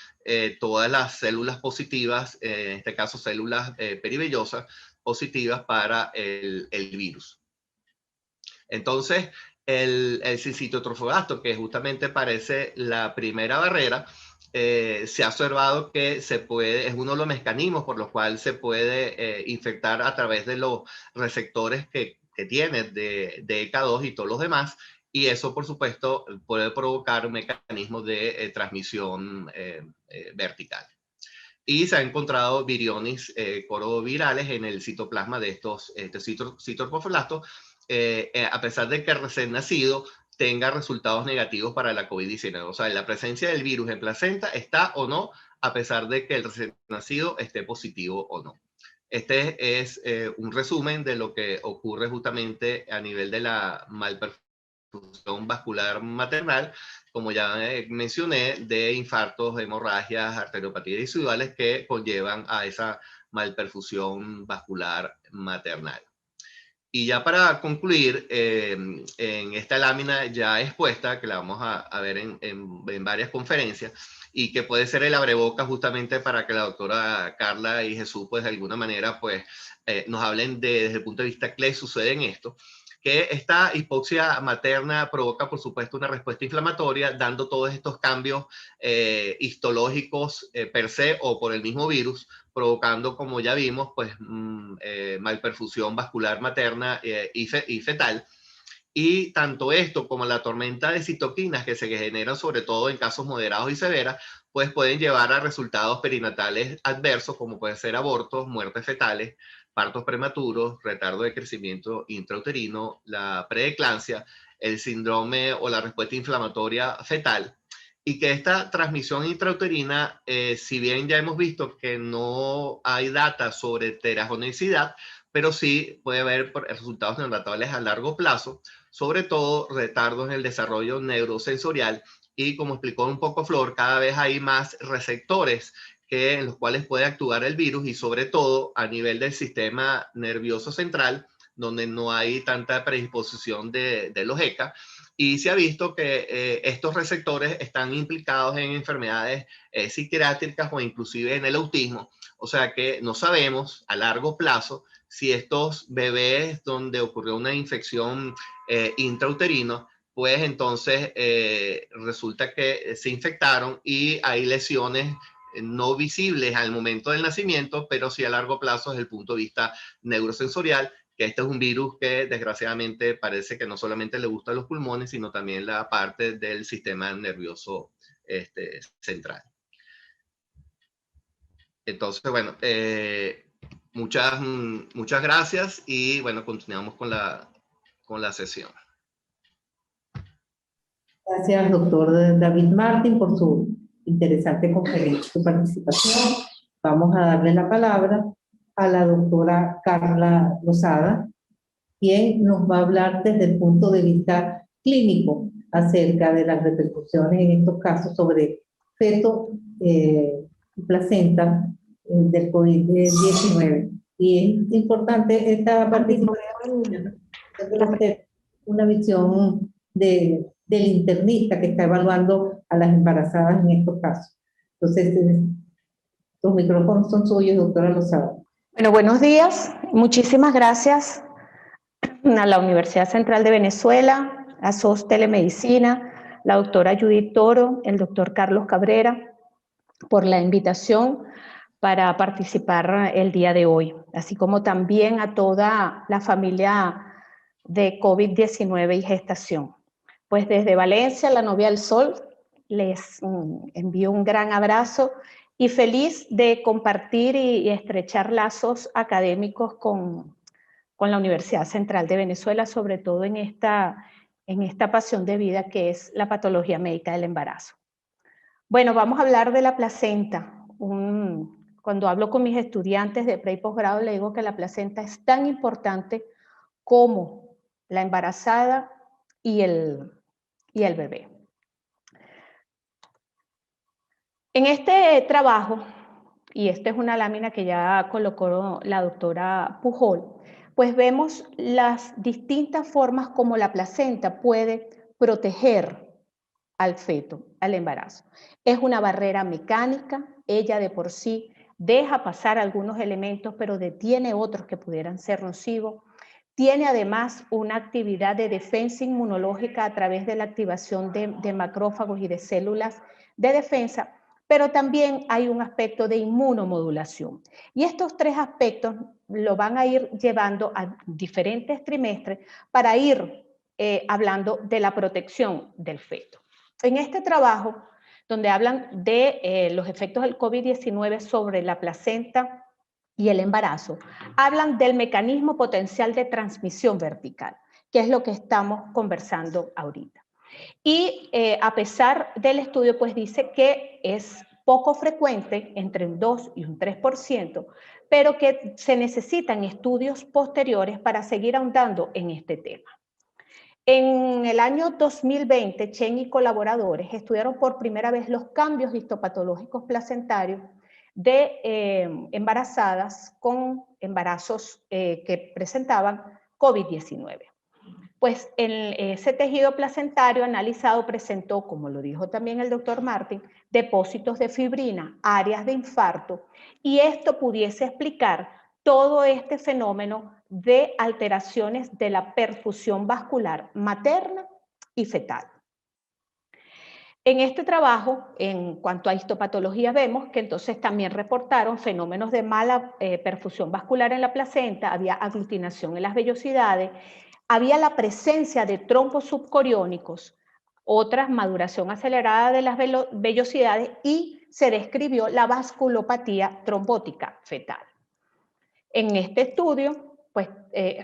todas las células positivas, en este caso células perivellosas positivas para el virus. Entonces, el sinsitio trofoblasto, que justamente parece la primera barrera, se ha observado que es uno de los mecanismos por los cuales se puede infectar a través de los receptores que tiene de ECA2 y todos los demás, y eso por supuesto puede provocar mecanismos de transmisión vertical. Y se han encontrado viriones corovirales en el citoplasma de estos citoplazmoblastos, a pesar de que el recién nacido tenga resultados negativos para la COVID-19. O sea, la presencia del virus en placenta está o no, a pesar de que el recién nacido esté positivo o no. Este es un resumen de lo que ocurre justamente a nivel de la malperfusión vascular maternal, como ya mencioné, de infartos, hemorragias, arteriopatías residuales que conllevan a esa malperfusión vascular maternal. Y ya para concluir, en esta lámina ya expuesta, que la vamos a ver en varias conferencias, y que puede ser el abrebocas justamente para que la doctora Carla y Jesús, pues de alguna manera, pues nos hablen desde el punto de vista qué sucede en esto, que esta hipoxia materna provoca, por supuesto, una respuesta inflamatoria, dando todos estos cambios histológicos per se o por el mismo virus, provocando, como ya vimos, pues malperfusión vascular materna y fetal. Y tanto esto como la tormenta de citoquinas que se generan sobre todo en casos moderados y severos, pues pueden llevar a resultados perinatales adversos, como pueden ser abortos, muertes fetales, partos prematuros, retardo de crecimiento intrauterino, la preeclampsia, el síndrome o la respuesta inflamatoria fetal. Y que esta transmisión intrauterina, si bien ya hemos visto que no hay data sobre teragenicidad, pero sí puede haber resultados neonatales a largo plazo, sobre todo retardos en el desarrollo neurosensorial, y como explicó un poco Flor, cada vez hay más receptores en los cuales puede actuar el virus, y sobre todo a nivel del sistema nervioso central, donde no hay tanta predisposición de los ECA, y se ha visto que estos receptores están implicados en enfermedades psiquiátricas o inclusive en el autismo. O sea que no sabemos a largo plazo si estos bebés donde ocurrió una infección intrauterina, pues entonces resulta que se infectaron y hay lesiones no visibles al momento del nacimiento, pero sí a largo plazo desde el punto de vista neurosensorial, que este es un virus que desgraciadamente parece que no solamente le gusta a los pulmones, sino también la parte del sistema nervioso central. Entonces, bueno, muchas gracias y bueno, continuamos con la sesión. Gracias, doctor David Martín, por su interesante conferencia, su participación. Vamos a darle la palabra a la doctora Carla Lozada, quien nos va a hablar desde el punto de vista clínico acerca de las repercusiones en estos casos sobre feto y placenta del COVID-19. Y es importante esta participación, una visión del internista que está evaluando a las embarazadas en estos casos. Entonces, los micrófonos son suyos, doctora Lozada. Bueno, buenos días. Muchísimas gracias a la Universidad Central de Venezuela, a SOS Telemedicina, la doctora Judith Toro, el doctor Carlos Cabrera, por la invitación para participar el día de hoy, así como también a toda la familia de COVID-19 y gestación. Pues desde Valencia, la novia del sol, les envío un gran abrazo y feliz de compartir y estrechar lazos académicos con la Universidad Central de Venezuela, sobre todo en esta pasión de vida que es la patología médica del embarazo. Bueno, vamos a hablar de la placenta. Cuando hablo con mis estudiantes de pre y posgrado, le digo que la placenta es tan importante como la embarazada y el bebé. En este trabajo, y esta es una lámina que ya colocó la doctora Pujol, pues vemos las distintas formas como la placenta puede proteger al feto, al embarazo. Es una barrera mecánica, ella de por sí deja pasar algunos elementos, pero detiene otros que pudieran ser nocivos. Tiene además una actividad de defensa inmunológica a través de la activación de macrófagos y de células de defensa, pero también hay un aspecto de inmunomodulación. Y estos tres aspectos lo van a ir llevando a diferentes trimestres para ir hablando de la protección del feto. En este trabajo, donde hablan de los efectos del COVID-19 sobre la placenta y el embarazo, hablan del mecanismo potencial de transmisión vertical, que es lo que estamos conversando ahorita. Y a pesar del estudio, pues dice que es poco frecuente, entre un 2 y un 3%, pero que se necesitan estudios posteriores para seguir ahondando en este tema. En el año 2020, Chen y colaboradores estudiaron por primera vez los cambios histopatológicos placentarios de embarazadas con embarazos que presentaban COVID-19. Pues ese tejido placentario analizado presentó, como lo dijo también el doctor Martin, depósitos de fibrina, áreas de infarto, y esto pudiese explicar todo este fenómeno de alteraciones de la perfusión vascular materna y fetal. En este trabajo, en cuanto a histopatología, vemos que entonces también reportaron fenómenos de mala perfusión vascular en la placenta, había aglutinación en las vellosidades, había la presencia de trombos subcoriónicos, otras maduración acelerada de las vellosidades y se describió la vasculopatía trombótica fetal. En este estudio, pues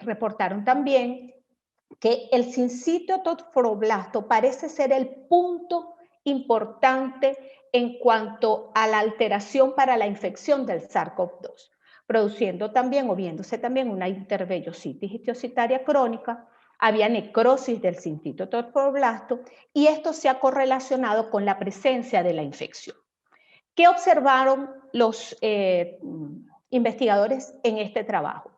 reportaron también que el sincitio fibroblast parece ser el punto importante en cuanto a la alteración para la infección del SARS-CoV-2, produciendo también o viéndose también una intervellositis histiocytaria crónica, había necrosis del sincitio fibroblasto y esto se ha correlacionado con la presencia de la infección. ¿Qué observaron los investigadores en este trabajo?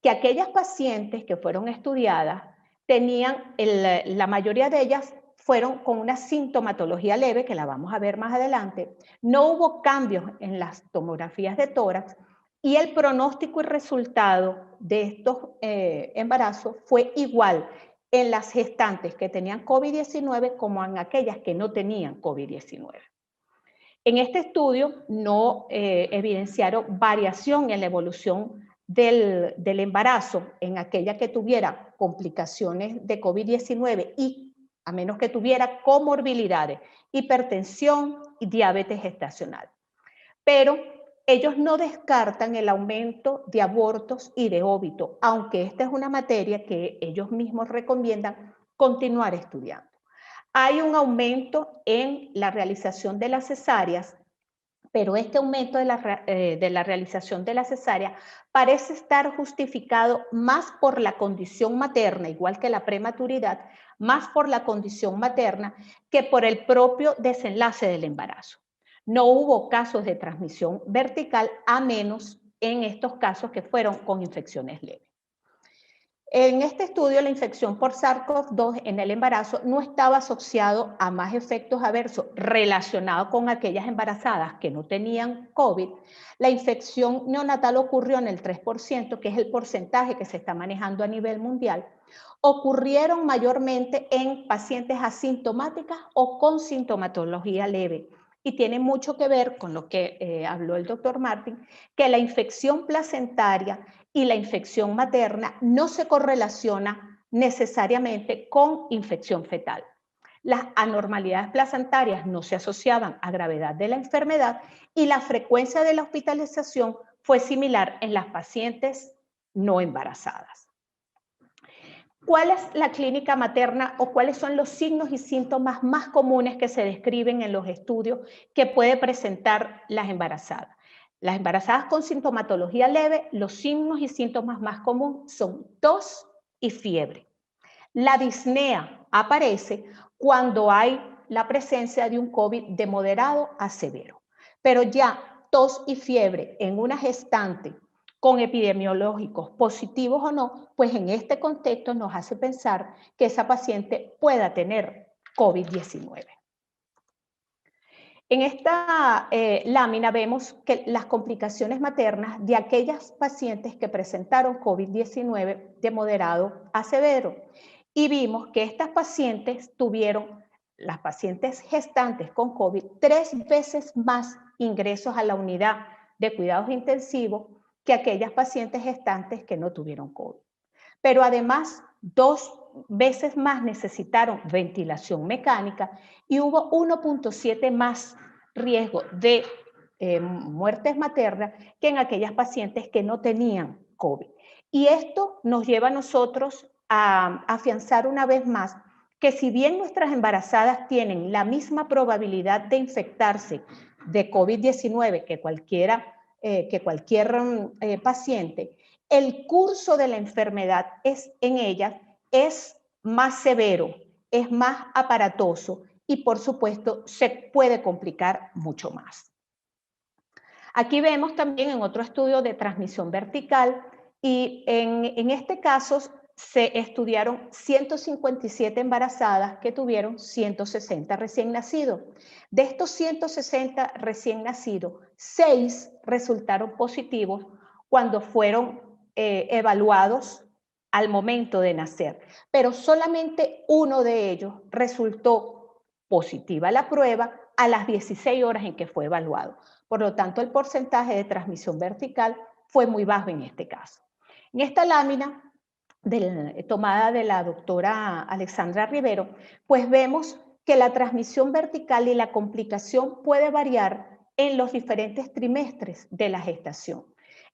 Que aquellas pacientes que fueron estudiadas tenían, la mayoría de ellas fueron con una sintomatología leve, que la vamos a ver más adelante, no hubo cambios en las tomografías de tórax y el pronóstico y resultado de estos embarazos fue igual en las gestantes que tenían COVID-19 como en aquellas que no tenían COVID-19. En este estudio no evidenciaron variación en la evolución del embarazo en aquella que tuviera complicaciones de COVID-19 y a menos que tuviera comorbilidades, hipertensión y diabetes gestacional. Pero ellos no descartan el aumento de abortos y de óbito, aunque esta es una materia que ellos mismos recomiendan continuar estudiando. Hay un aumento en la realización de las cesáreas, pero este aumento de la realización de la cesárea parece estar justificado más por la condición materna, igual que la prematuridad, más por la condición materna que por el propio desenlace del embarazo. No hubo casos de transmisión vertical, a menos en estos casos que fueron con infecciones leves. En este estudio, la infección por SARS-CoV-2 en el embarazo no estaba asociado a más efectos adversos relacionados con aquellas embarazadas que no tenían COVID. La infección neonatal ocurrió en el 3%, que es el porcentaje que se está manejando a nivel mundial. Ocurrieron mayormente en pacientes asintomáticas o con sintomatología leve. Y tiene mucho que ver con lo que habló el doctor Martin, que la infección placentaria y la infección materna no se correlaciona necesariamente con infección fetal. Las anormalidades placentarias no se asociaban a gravedad de la enfermedad y la frecuencia de la hospitalización fue similar en las pacientes no embarazadas. ¿Cuál es la clínica materna o cuáles son los signos y síntomas más comunes que se describen en los estudios que puede presentar las embarazadas? Las embarazadas con sintomatología leve, los signos y síntomas más comunes son tos y fiebre. La disnea aparece cuando hay la presencia de un COVID de moderado a severo, pero ya tos y fiebre en una gestante con epidemiológicos positivos o no, pues en este contexto nos hace pensar que esa paciente pueda tener COVID-19. En esta lámina vemos que las complicaciones maternas de aquellas pacientes que presentaron COVID-19 de moderado a severo y vimos que estas pacientes tuvieron las pacientes gestantes con COVID 3 veces más ingresos a la unidad de cuidados intensivos que aquellas pacientes gestantes que no tuvieron COVID. Pero además, 2 veces más necesitaron ventilación mecánica y hubo 1.7 más riesgo de muertes maternas que en aquellas pacientes que no tenían COVID. Y esto nos lleva a nosotros a afianzar una vez más que si bien nuestras embarazadas tienen la misma probabilidad de infectarse de COVID-19 que cualquier paciente, el curso de la enfermedad en ellas es más severo, es más aparatoso y por supuesto se puede complicar mucho más. Aquí vemos también en otro estudio de transmisión vertical y en este caso se estudiaron 157 embarazadas que tuvieron 160 recién nacidos. De estos 160 recién nacidos, 6 resultaron positivos cuando fueron evaluados al momento de nacer, pero solamente uno de ellos resultó positiva la prueba a las 16 horas en que fue evaluado. Por lo tanto, el porcentaje de transmisión vertical fue muy bajo en este caso. En esta lámina tomada de la doctora Alexandra Rivero, pues vemos que la transmisión vertical y la complicación puede variar en los diferentes trimestres de la gestación.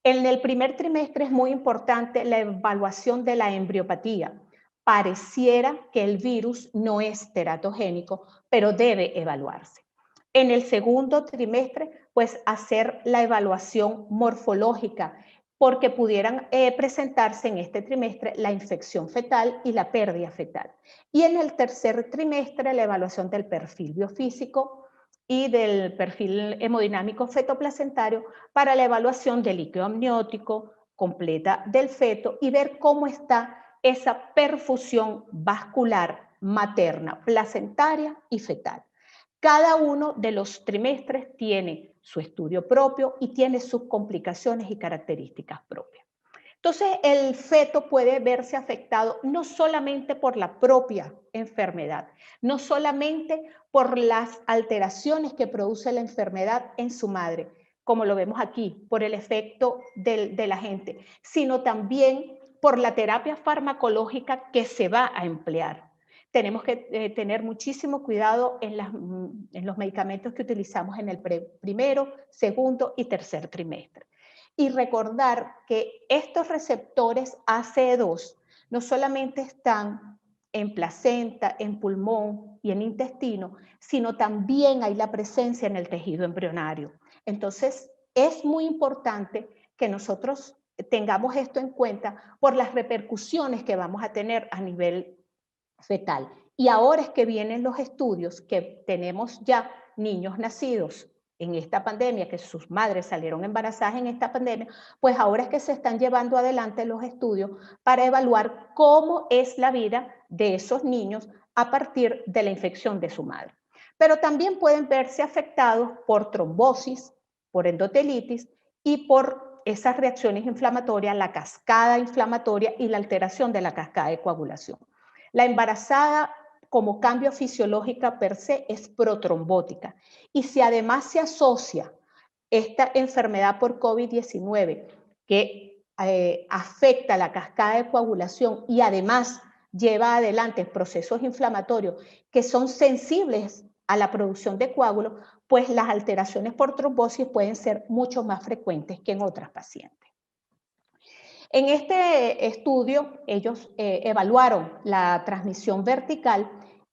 En el primer trimestre es muy importante la evaluación de la embriopatía. Pareciera que el virus no es teratogénico, pero debe evaluarse. En el segundo trimestre, pues hacer la evaluación morfológica, porque pudieran presentarse en este trimestre la infección fetal y la pérdida fetal. Y en el tercer trimestre, la evaluación del perfil biofísico y del perfil hemodinámico fetoplacentario para la evaluación del líquido amniótico completa del feto y ver cómo está esa perfusión vascular materna, placentaria y fetal. Cada uno de los trimestres tiene su estudio propio y tiene sus complicaciones y características propias. Entonces, el feto puede verse afectado no solamente por la propia enfermedad, no solamente por las alteraciones que produce la enfermedad en su madre, como lo vemos aquí, por el efecto del agente, sino también por la terapia farmacológica que se va a emplear. Tenemos que tener muchísimo cuidado en los medicamentos que utilizamos en el primero, segundo y tercer trimestre. Y recordar que estos receptores ACE2 no solamente están en placenta, en pulmón y en intestino, sino también hay la presencia en el tejido embrionario. Entonces, es muy importante que nosotros tengamos esto en cuenta por las repercusiones que vamos a tener a nivel fetal. Y ahora es que vienen los estudios que tenemos ya niños nacidos en esta pandemia, que sus madres salieron embarazadas en esta pandemia, pues ahora es que se están llevando adelante los estudios para evaluar cómo es la vida de esos niños a partir de la infección de su madre. Pero también pueden verse afectados por trombosis, por endotelitis y por esas reacciones inflamatorias, la cascada inflamatoria y la alteración de la cascada de coagulación. La embarazada como cambio fisiológica per se es protrombótica. Y si además se asocia esta enfermedad por COVID-19 que afecta la cascada de coagulación y además lleva adelante procesos inflamatorios que son sensibles a la producción de coágulos, pues las alteraciones por trombosis pueden ser mucho más frecuentes que en otras pacientes. En este estudio, ellos evaluaron la transmisión vertical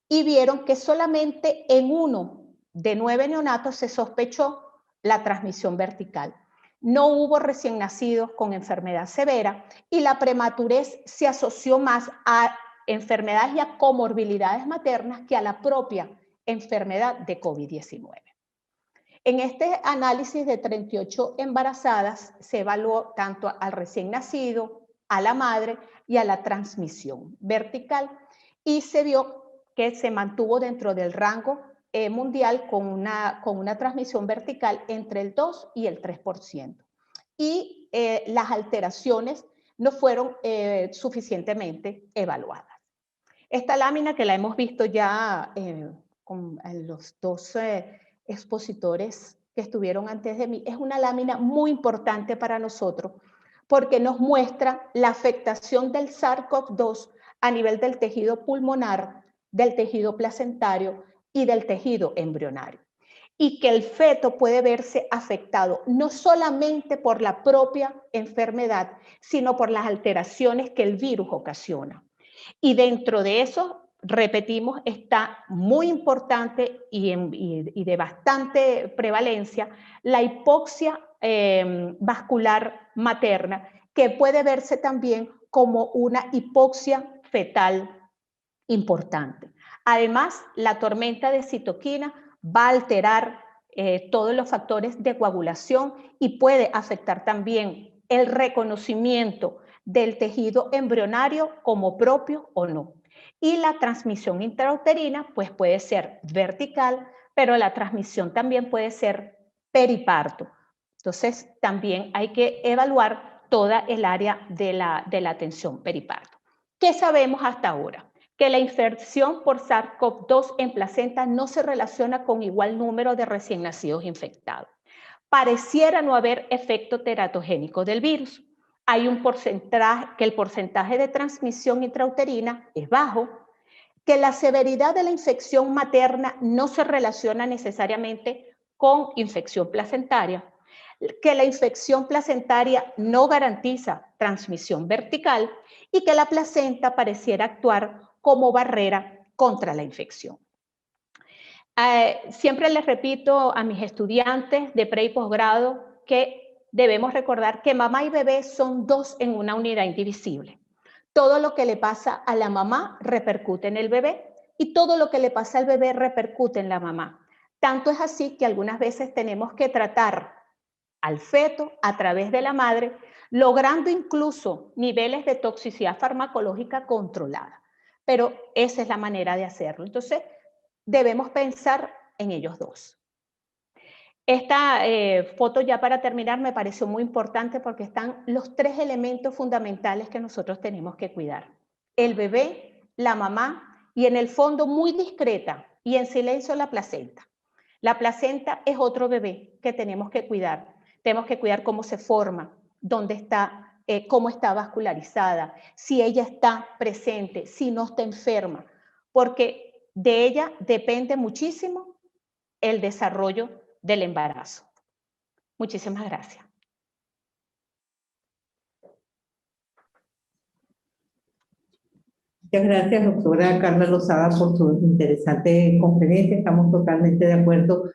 y vieron que solamente en 1 de 9 neonatos se sospechó la transmisión vertical. No hubo recién nacidos con enfermedad severa y la prematurez se asoció más a enfermedades y a comorbilidades maternas que a la propia enfermedad de COVID-19. En este análisis de 38 embarazadas se evaluó tanto al recién nacido, a la madre y a la transmisión vertical y se vio que se mantuvo dentro del rango mundial con una transmisión vertical entre el 2 y el 3%. Y las alteraciones no fueron suficientemente evaluadas. Esta lámina que la hemos visto ya los dos expositores que estuvieron antes de mí, es una lámina muy importante para nosotros porque nos muestra la afectación del SARS-CoV-2 a nivel del tejido pulmonar, del tejido placentario y del tejido embrionario. Y que el feto puede verse afectado no solamente por la propia enfermedad, sino por las alteraciones que el virus ocasiona. Y dentro de eso, repetimos, está muy importante y de bastante prevalencia la hipoxia vascular materna, que puede verse también como una hipoxia fetal importante. Además, la tormenta de citoquina va a alterar todos los factores de coagulación y puede afectar también el reconocimiento del tejido embrionario como propio o no. Y la transmisión intrauterina pues puede ser vertical, pero la transmisión también puede ser periparto. Entonces, también hay que evaluar toda el área de la atención periparto. ¿Qué sabemos hasta ahora? Que la infección por SARS-CoV-2 en placenta no se relaciona con igual número de recién nacidos infectados. Pareciera no haber efecto teratogénico del virus. Hay un porcentaje, que el porcentaje de transmisión intrauterina es bajo, que la severidad de la infección materna no se relaciona necesariamente con infección placentaria, que la infección placentaria no garantiza transmisión vertical y que la placenta pareciera actuar como barrera contra la infección. Siempre les repito a mis estudiantes de pre y posgrado que debemos recordar que mamá y bebé son dos en una unidad indivisible. Todo lo que le pasa a la mamá repercute en el bebé y todo lo que le pasa al bebé repercute en la mamá. Tanto es así que algunas veces tenemos que tratar al feto a través de la madre, logrando incluso niveles de toxicidad farmacológica controlada. Pero esa es la manera de hacerlo. Entonces, debemos pensar en ellos dos. Esta foto, ya para terminar, me pareció muy importante porque están los tres elementos fundamentales que nosotros tenemos que cuidar. El bebé, la mamá y en el fondo muy discreta y en silencio la placenta. La placenta es otro bebé que tenemos que cuidar. Tenemos que cuidar cómo se forma, dónde está, cómo está vascularizada, si ella está presente, si no está enferma, porque de ella depende muchísimo el desarrollo del embarazo. Muchísimas gracias. Muchas gracias, doctora Carla Lozada, por su interesante conferencia. Estamos totalmente de acuerdo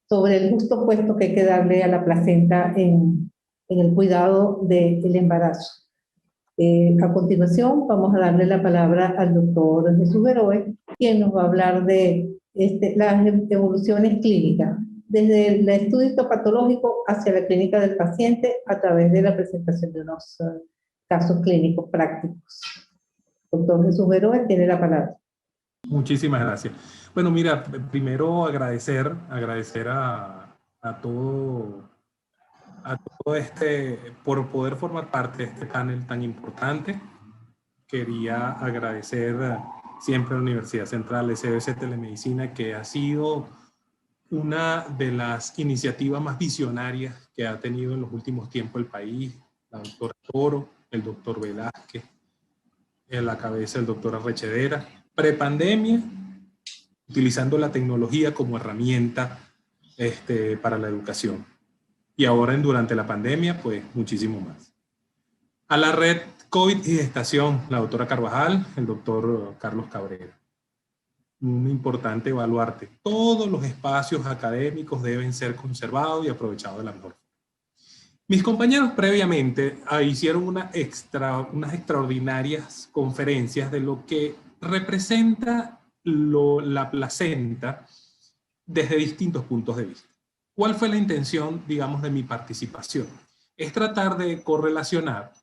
sobre el justo puesto que hay que darle a la placenta en el cuidado del embarazo. A continuación, vamos a darle la palabra al doctor Jesús Veroe, quien nos va a hablar de las evoluciones clínicas, desde el estudio histopatológico hacia la clínica del paciente a través de la presentación de unos casos clínicos prácticos. Doctor Jesús Veroe tiene la palabra. Muchísimas gracias. Bueno, mira, primero agradecer a todo por poder formar parte de este panel tan importante. Quería agradecer siempre a la Universidad Central SOS Telemedicina, que ha sido una de las iniciativas más visionarias que ha tenido en los últimos tiempos el país. La doctora Toro, el doctor Velázquez, en la cabeza el doctor Arrechedera. Prepandemia, utilizando la tecnología como herramienta para la educación. Y ahora durante la pandemia, pues muchísimo más. A la red COVID y gestación, la doctora Carvajal, el doctor Carlos Cabrera. Muy importante evaluarte. Todos los espacios académicos deben ser conservados y aprovechados de la mejor forma. Mis compañeros previamente hicieron unas extraordinarias conferencias de lo que representa la placenta desde distintos puntos de vista. ¿Cuál fue la intención, digamos, de mi participación? Es tratar de correlacionar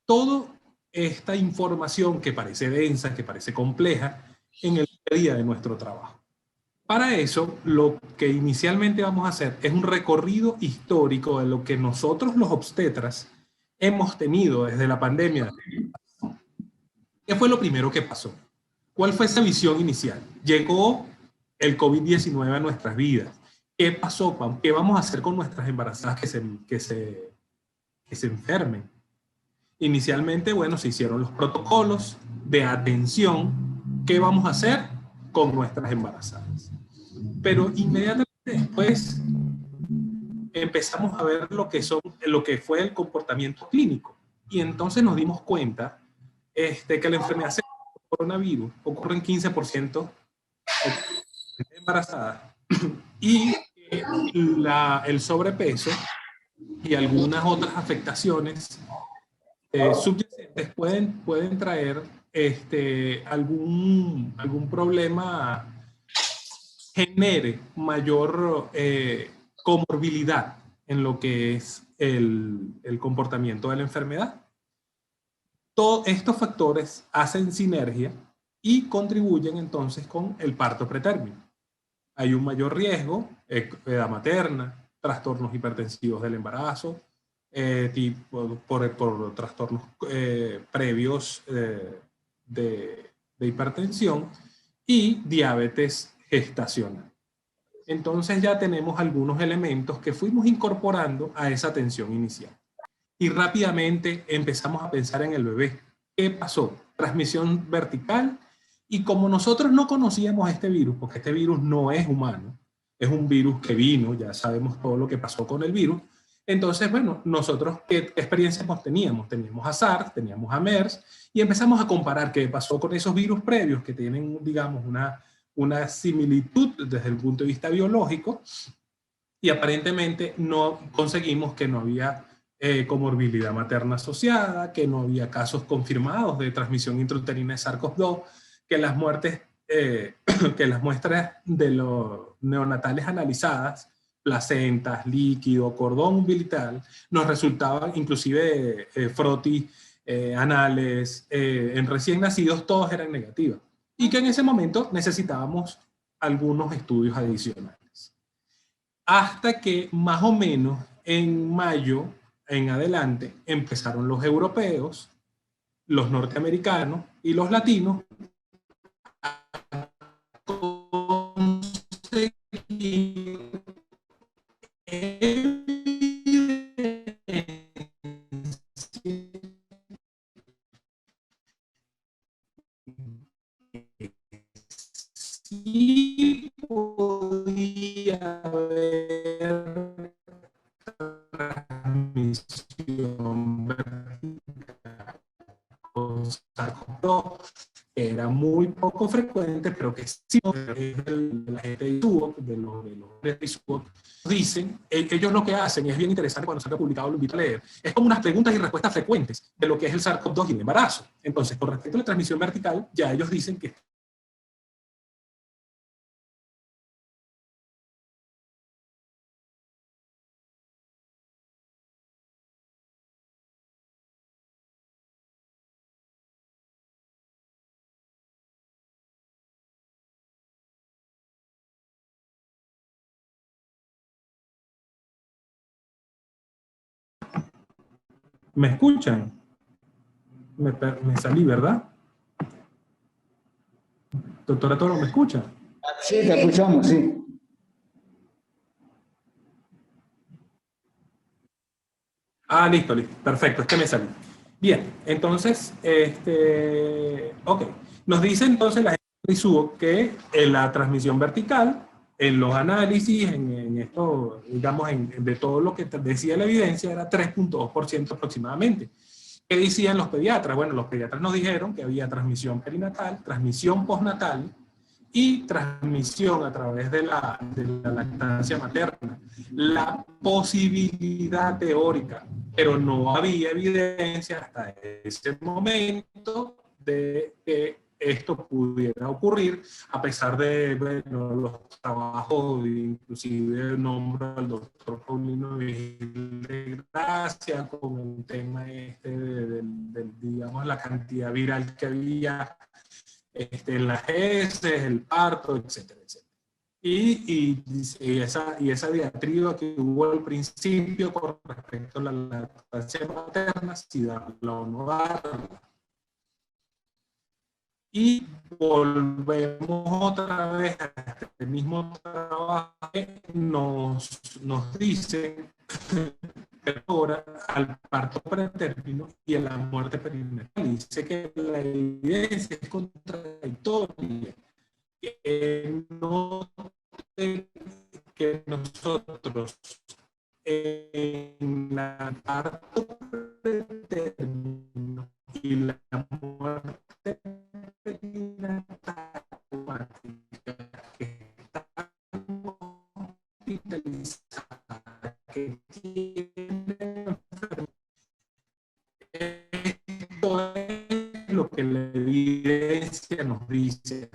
toda esta información que parece densa, que parece compleja, en el día a día de nuestro trabajo. Para eso, lo que inicialmente vamos a hacer es un recorrido histórico de lo que nosotros los obstetras hemos tenido desde la pandemia. ¿Qué fue lo primero que pasó? ¿Cuál fue esa visión inicial? Llegó el COVID-19 a nuestras vidas. ¿Qué pasó, Juan? ¿Qué vamos a hacer con nuestras embarazadas que se enfermen? Inicialmente, bueno, se hicieron los protocolos de atención. ¿Qué vamos a hacer con nuestras embarazadas? Pero inmediatamente después empezamos a ver lo que fue el comportamiento clínico. Y entonces nos dimos cuenta que la enfermedad del coronavirus ocurre en 15% de embarazadas y el sobrepeso y algunas otras afectaciones subyacentes pueden traer algún problema, genere mayor comorbilidad en lo que es el comportamiento de la enfermedad. Todos estos factores hacen sinergia y contribuyen entonces con el parto pretérmino. Hay un mayor riesgo, edad materna, trastornos hipertensivos del embarazo, por trastornos previos de hipertensión y diabetes gestacional. Entonces ya tenemos algunos elementos que fuimos incorporando a esa atención inicial. Y rápidamente empezamos a pensar en el bebé. ¿Qué pasó? Transmisión vertical. Y como nosotros no conocíamos este virus, porque este virus no es humano, es un virus que vino, ya sabemos todo lo que pasó con el virus, entonces, bueno, nosotros, ¿qué experiencias teníamos? Teníamos a SARS, teníamos a MERS, y empezamos a comparar qué pasó con esos virus previos que tienen, digamos, una similitud desde el punto de vista biológico, y aparentemente no conseguimos que no había comorbilidad materna asociada, que no había casos confirmados de transmisión intrauterina de SARS-CoV-2, que las muertes, que las muestras de los neonatales analizadas, placentas, líquido, cordón umbilical, nos resultaban inclusive frotis anales, en recién nacidos, todos eran negativos. Y que en ese momento necesitábamos algunos estudios adicionales. Hasta que más o menos en mayo en adelante empezaron los europeos, los norteamericanos y los latinos a conseguir sí podía haber transmisión vertical con SARS-CoV-2. Era muy poco frecuente, pero que sí, la gente de ISUOC, de los de ISUOC, dicen, ellos lo que hacen, es bien interesante cuando se ha publicado, lo invito a leer, es como unas preguntas y respuestas frecuentes de lo que es el SARS-CoV-2 y el embarazo. Entonces, con respecto a la transmisión vertical, ya ellos dicen que ¿me escuchan? Me salí, ¿verdad? Doctora Toro, ¿me escucha? Sí, te escuchamos, sí. Ah, listo, listo. Perfecto, es que me salí. Bien, entonces, ok. Nos dice entonces la gente de ISUOC que en la transmisión vertical, en los análisis, en esto, digamos, de todo lo que decía la evidencia, era 3.2% aproximadamente. ¿Qué decían los pediatras? Bueno, los pediatras nos dijeron que había transmisión perinatal, transmisión postnatal y transmisión a través de la lactancia materna. La posibilidad teórica, pero no había evidencia hasta ese momento de que esto pudiera ocurrir, a pesar de, bueno, los trabajos, inclusive el nombre del doctor Paulino Vigil de Gracia, con el tema digamos, la cantidad viral que había en las heces, el parto, etcétera, etcétera. Y esa diatriba que hubo al principio con respecto a la lactancia materna, si darla o no darla. y volvemos otra vez a este mismo trabajo que nos dicen que ahora al parto pretérmino y a la muerte perinatal. Dice que la evidencia es contradictoria, que nosotros en la parto pretérmino y la muerte perinatal que están hospitalizadas, que tienen esto es lo que la evidencia nos dice.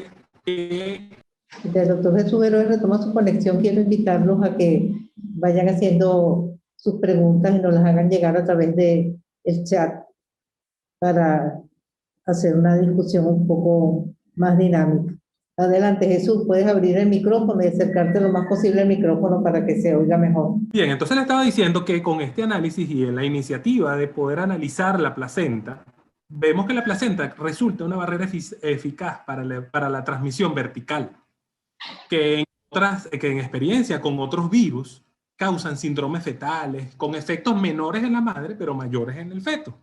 El doctor Jesús Heroes retoma su conexión. Quiero invitarlos a que vayan haciendo sus preguntas y nos las hagan llegar a través del chat para hacer una discusión un poco más dinámica. Adelante, Jesús, puedes abrir el micrófono y acercarte lo más posible al micrófono para que se oiga mejor. Bien, entonces le estaba diciendo que con este análisis y en la iniciativa de poder analizar la placenta, vemos que la placenta resulta una barrera eficaz para la transmisión vertical, que en experiencia con otros virus causan síndromes fetales, con efectos menores en la madre, pero mayores en el feto.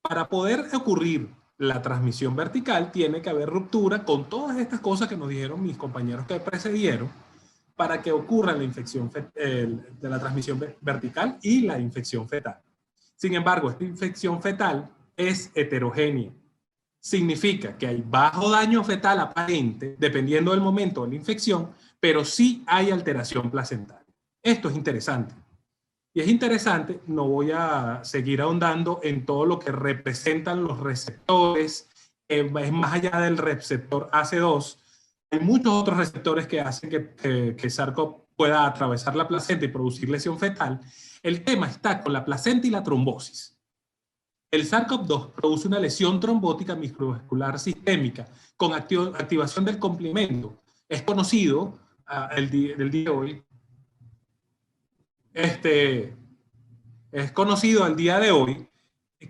Para poder ocurrir la transmisión vertical, tiene que haber ruptura con todas estas cosas que nos dijeron mis compañeros que precedieron, para que ocurra la infección de la transmisión vertical y la infección fetal. Sin embargo, esta infección fetal es heterogénea. Significa que hay bajo daño fetal aparente, dependiendo del momento de la infección, pero sí hay alteración placentaria. Esto es interesante. Y es interesante, no voy a seguir ahondando en todo lo que representan los receptores, es más allá del receptor AC2, hay muchos otros receptores que hacen que SARS-CoV pueda atravesar la placenta y producir lesión fetal. El tema está con la placenta y la trombosis. El SARS-CoV-2 produce una lesión trombótica microvascular sistémica con activación del complemento. Es conocido el día de hoy. Es conocido al día de hoy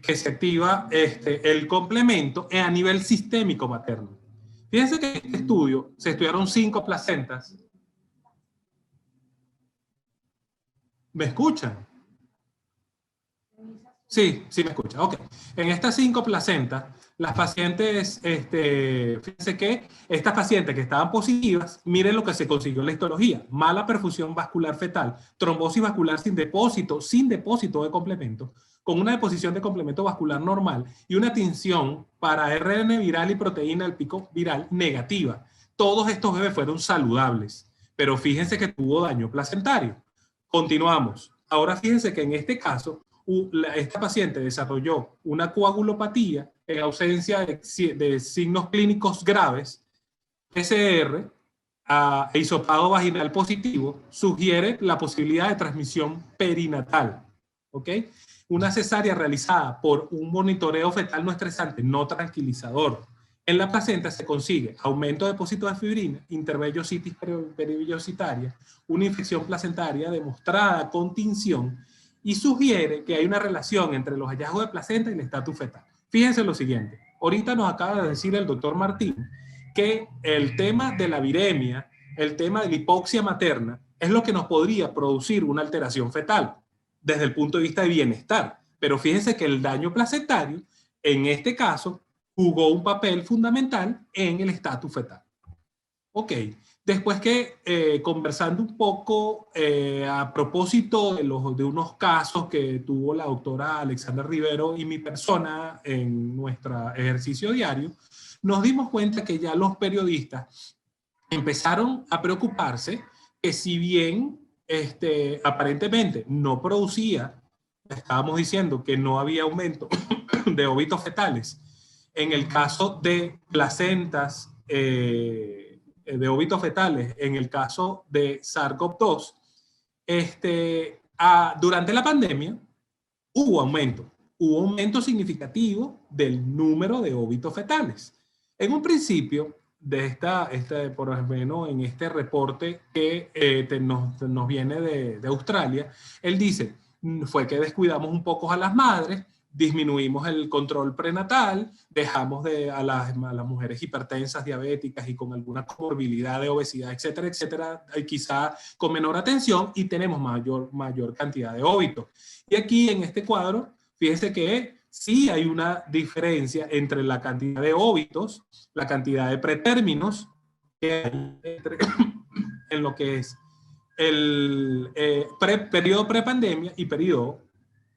que se activa el complemento a nivel sistémico materno. Fíjense que en este estudio se estudiaron 5 placentas. ¿Me escuchan? Sí, sí me escuchan. Ok. En estas 5 placentas, las pacientes, fíjense que estas pacientes que estaban positivas, miren lo que se consiguió en la histología. Mala perfusión vascular fetal, trombosis vascular sin depósito de complemento, con una deposición de complemento vascular normal y una tinción para RN viral y proteína del pico viral negativa. Todos estos bebés fueron saludables, pero fíjense que tuvo daño placentario. Continuamos. Ahora fíjense que en este caso, esta paciente desarrolló una coagulopatía en ausencia de signos clínicos graves. PCR, hisopado vaginal positivo, sugiere la posibilidad de transmisión perinatal. ¿Ok? Una cesárea realizada por un monitoreo fetal no estresante, no tranquilizador. En la placenta se consigue aumento de depósito de fibrina, intervellositis perivellositaria, una infección placentaria demostrada con tinción y sugiere que hay una relación entre los hallazgos de placenta y el estatus fetal. Fíjense lo siguiente. Ahorita nos acaba de decir el doctor Martín que el tema de la viremia, el tema de la hipoxia materna, es lo que nos podría producir una alteración fetal desde el punto de vista de bienestar. Pero fíjense que el daño placentario, en este caso, jugó un papel fundamental en el estatus fetal. Ok, después que conversando un poco a propósito de unos casos que tuvo la doctora Alexandra Rivero y mi persona en nuestro ejercicio diario, nos dimos cuenta que ya los periodistas empezaron a preocuparse que si bien aparentemente no producía, estábamos diciendo que no había aumento de óbitos fetales, en el caso de placentas, de óbitos fetales, en el caso de SARS-CoV-2, durante la pandemia hubo aumento significativo del número de óbitos fetales. En un principio, por lo menos en este reporte que nos viene de Australia, él dice, fue que descuidamos un poco a las madres, disminuimos el control prenatal, dejamos a las mujeres hipertensas, diabéticas y con alguna comorbilidad de obesidad, etcétera, etcétera, quizá con menor atención, y tenemos mayor cantidad de óbitos. Y aquí en este cuadro, fíjense que sí hay una diferencia entre la cantidad de óbitos, la cantidad de pretérminos que hay en lo que es el periodo prepandemia y periodo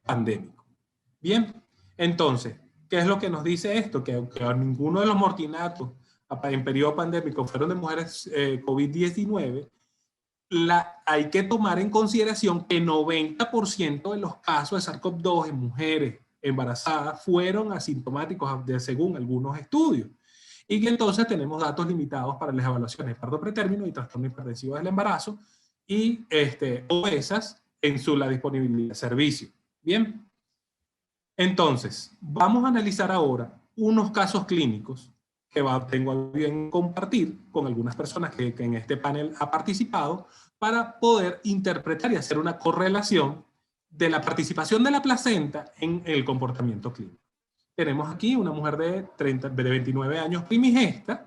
pandémico. Bien, entonces, ¿qué es lo que nos dice esto? Que aunque ninguno de los mortinatos en periodo pandémico fueron de mujeres COVID-19, hay que tomar en consideración que 90% de los casos de SARS-CoV-2 en mujeres embarazadas fueron asintomáticos según algunos estudios. Y que entonces tenemos datos limitados para las evaluaciones de parto pretérmino y trastorno hipertensivo del embarazo y obesas en la disponibilidad de servicio. Bien. Entonces, vamos a analizar ahora unos casos clínicos que tengo a bien compartir con algunas personas que en este panel ha participado para poder interpretar y hacer una correlación de la participación de la placenta en el comportamiento clínico. Tenemos aquí una mujer de 29 años primigesta,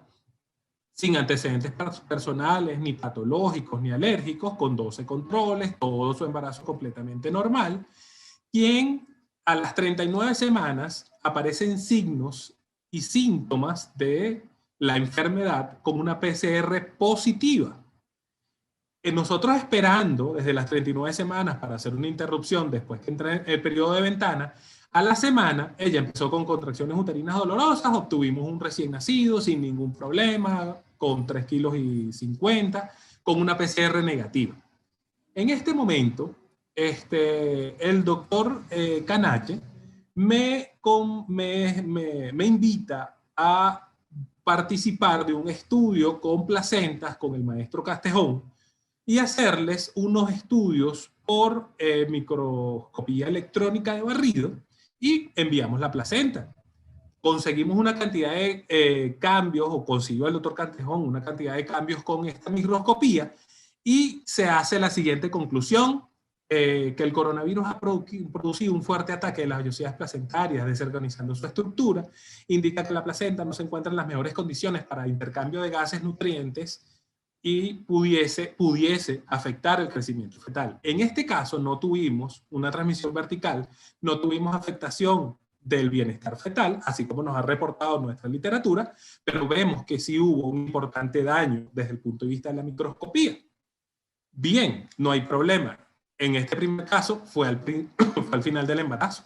sin antecedentes personales, ni patológicos, ni alérgicos, con 12 controles, todo su embarazo completamente normal, quien a las 39 semanas aparecen signos y síntomas de la enfermedad con una PCR positiva. Nosotros esperando desde las 39 semanas para hacer una interrupción después que entra el periodo de ventana, a la semana ella empezó con contracciones uterinas dolorosas, obtuvimos un recién nacido sin ningún problema, con 3,50 kilos, con una PCR negativa. En este momento, el doctor Canache me invita a participar de un estudio con placentas con el maestro Castejón y hacerles unos estudios por microscopía electrónica de barrido y enviamos la placenta. Conseguimos una cantidad de cambios, o consiguió el doctor Castejón una cantidad de cambios con esta microscopía y se hace la siguiente conclusión, que el coronavirus ha producido un fuerte ataque de las vellosidades placentarias, desorganizando su estructura, indica que la placenta no se encuentra en las mejores condiciones para intercambio de gases nutrientes y pudiese afectar el crecimiento fetal. En este caso no tuvimos una transmisión vertical, no tuvimos afectación del bienestar fetal, así como nos ha reportado nuestra literatura, pero vemos que sí hubo un importante daño desde el punto de vista de la microscopía. Bien, no hay problema. En este primer caso fue al final del embarazo.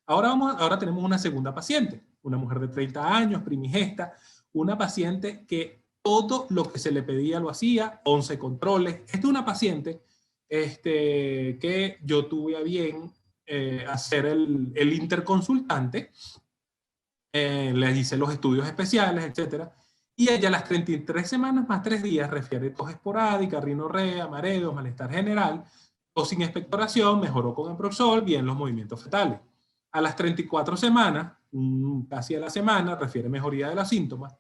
Ahora tenemos una segunda paciente, una mujer de 30 años, primigesta, una paciente que todo lo que se le pedía lo hacía, 11 controles. Esta es una paciente que yo tuve a bien hacer el interconsultante, le hice los estudios especiales, etcétera. Y ella a las 33 semanas más 3 días refiere tos esporádica, rinorrea, mareos, malestar general, tos sin expectoración, mejoró con Amproxol, bien los movimientos fetales. A las 34 semanas, casi a la semana, refiere mejoría de los síntomas.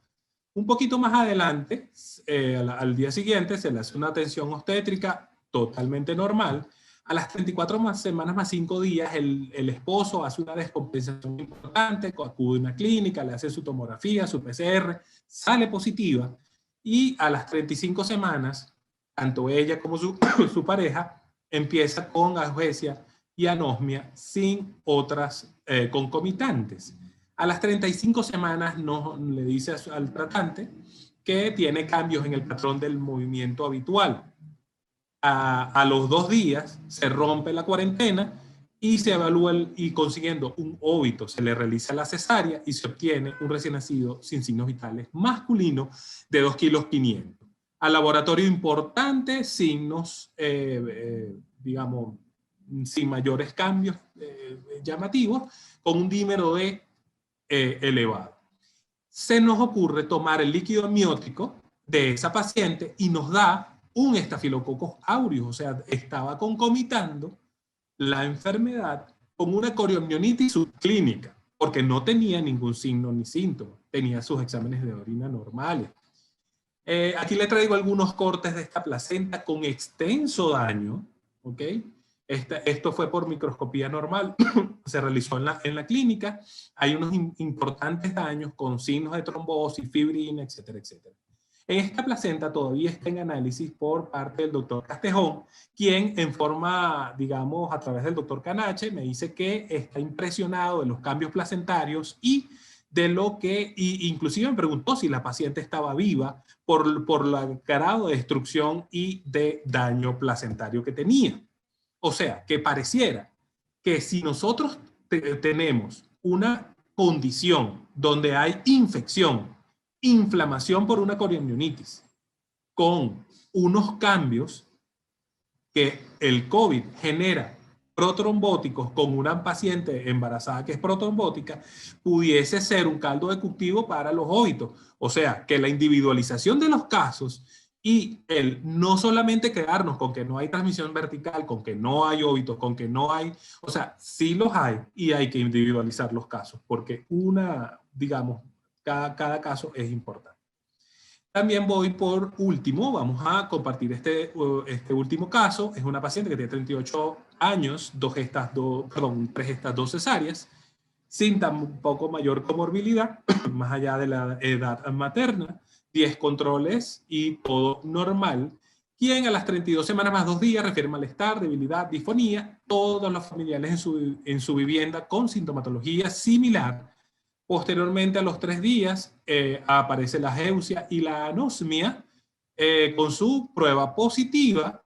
Un poquito más adelante, al día siguiente, se le hace una atención obstétrica totalmente normal. A las 34 semanas más 5 días, el esposo hace una descompensación importante, acude a una clínica, le hace su tomografía, su PCR, sale positiva. Y a las 35 semanas, tanto ella como su pareja empieza con algesia y anosmia sin otras concomitantes. A las 35 semanas le dice al tratante que tiene cambios en el patrón del movimiento habitual. A los 2 días se rompe la cuarentena y se evalúa y consiguiendo un óbito se le realiza la cesárea y se obtiene un recién nacido sin signos vitales masculino de 2,5 kilos. Al laboratorio importante, signos, digamos, sin mayores cambios llamativos, con un dímero D elevado. Se nos ocurre tomar el líquido amniótico de esa paciente y nos da un Staphylococcus aureus, o sea, estaba concomitando la enfermedad con una coriomionitis subclínica, porque no tenía ningún signo ni síntoma, tenía sus exámenes de orina normales. Aquí le traigo algunos cortes de esta placenta con extenso daño, ¿ok? Esto fue por microscopía normal, se realizó en la clínica. Hay unos importantes daños con signos de trombosis, fibrina, etcétera, etcétera. En esta placenta todavía está en análisis por parte del doctor Castejón, quien en forma, digamos, a través del doctor Canache, me dice que está impresionado de los cambios placentarios y de lo que, inclusive me preguntó si la paciente estaba viva por el grado de destrucción y de daño placentario que tenía. O sea, que pareciera que si nosotros tenemos una condición donde hay infección, inflamación por una corionionitis, con unos cambios que el COVID genera protrombóticos con una paciente embarazada que es protrombótica, pudiese ser un caldo de cultivo para los óbitos. O sea, que la individualización de los casos y el no solamente quedarnos con que no hay transmisión vertical, con que no hay óbitos, con que no hay, o sea, sí los hay y hay que individualizar los casos, porque digamos, cada caso es importante. También voy por último, vamos a compartir este último caso. Es una paciente que tiene 38 años, 3 gestas, 2 cesáreas, sin tampoco mayor comorbilidad, más allá de la edad materna, 10 controles y todo normal, quien a las 32 semanas más 2 días refiere malestar, debilidad, disfonía, todos los familiares en su vivienda con sintomatología similar. Posteriormente, a los 3 días, aparece la geusia y la anosmia con su prueba positiva.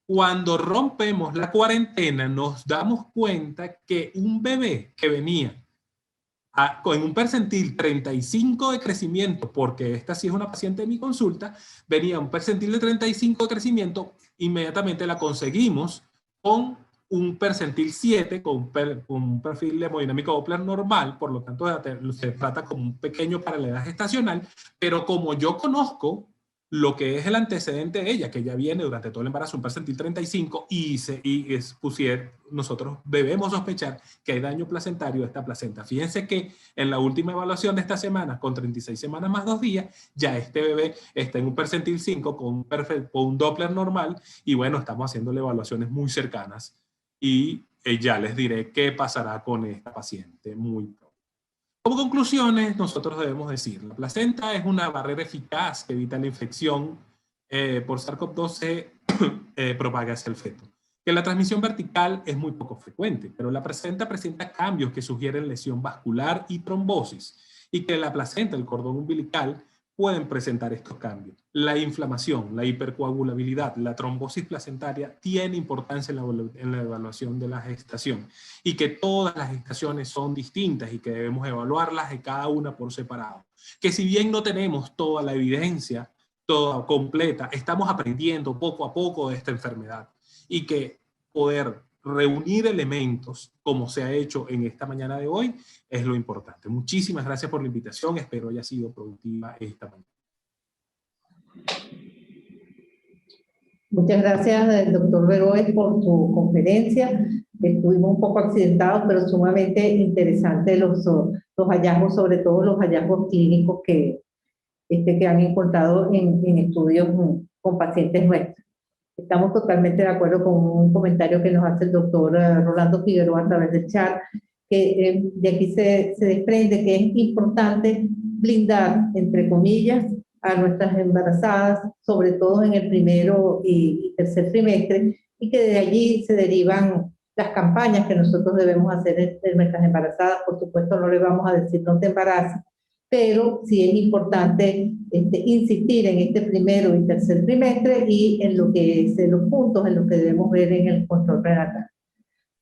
Cuando rompemos la cuarentena, nos damos cuenta que un bebé que venía con un percentil 35 de crecimiento, porque esta sí es una paciente de mi consulta, venía un percentil de 35 de crecimiento, inmediatamente la conseguimos con un percentil 7, con un perfil de hemodinámico Doppler normal, por lo tanto se trata como un pequeño para la edad gestacional, pero como yo conozco lo que es el antecedente de ella, que ella viene durante todo el embarazo un percentil 35 nosotros debemos sospechar que hay daño placentario de esta placenta. Fíjense que en la última evaluación de esta semana, con 36 semanas más 2 días, ya este bebé está en un percentil 5 con un Doppler normal y bueno, estamos haciéndole evaluaciones muy cercanas y ya les diré qué pasará con esta paciente muy pronto. Como conclusiones, nosotros debemos decir, la placenta es una barrera eficaz que evita la infección por SARS-CoV-2 se propaga hacia el feto. Que la transmisión vertical es muy poco frecuente, pero la placenta presenta cambios que sugieren lesión vascular y trombosis, y que la placenta, el cordón umbilical, pueden presentar estos cambios. La inflamación, la hipercoagulabilidad, la trombosis placentaria tiene importancia en la evaluación de la gestación y que todas las gestaciones son distintas y que debemos evaluarlas de cada una por separado. Que si bien no tenemos toda la evidencia, toda completa, estamos aprendiendo poco a poco de esta enfermedad y que poder reunir elementos como se ha hecho en esta mañana de hoy es lo importante. Muchísimas gracias por la invitación, espero haya sido productiva esta mañana. Muchas gracias, doctor Veroes, por su conferencia. Estuvimos un poco accidentados, pero sumamente interesantes los hallazgos, sobre todo los hallazgos clínicos que han encontrado en estudios con pacientes nuestros. Estamos totalmente de acuerdo con un comentario que nos hace el doctor Rolando Figueroa a través del chat, que de aquí se desprende que es importante blindar, entre comillas, a nuestras embarazadas, sobre todo en el primero y tercer trimestre, y que de allí se derivan las campañas que nosotros debemos hacer en nuestras embarazadas. Por supuesto, no le vamos a decir no te embaraces, pero sí es importante insistir en este primero y tercer trimestre y en lo que es los puntos en los que debemos ver en el control prenatal.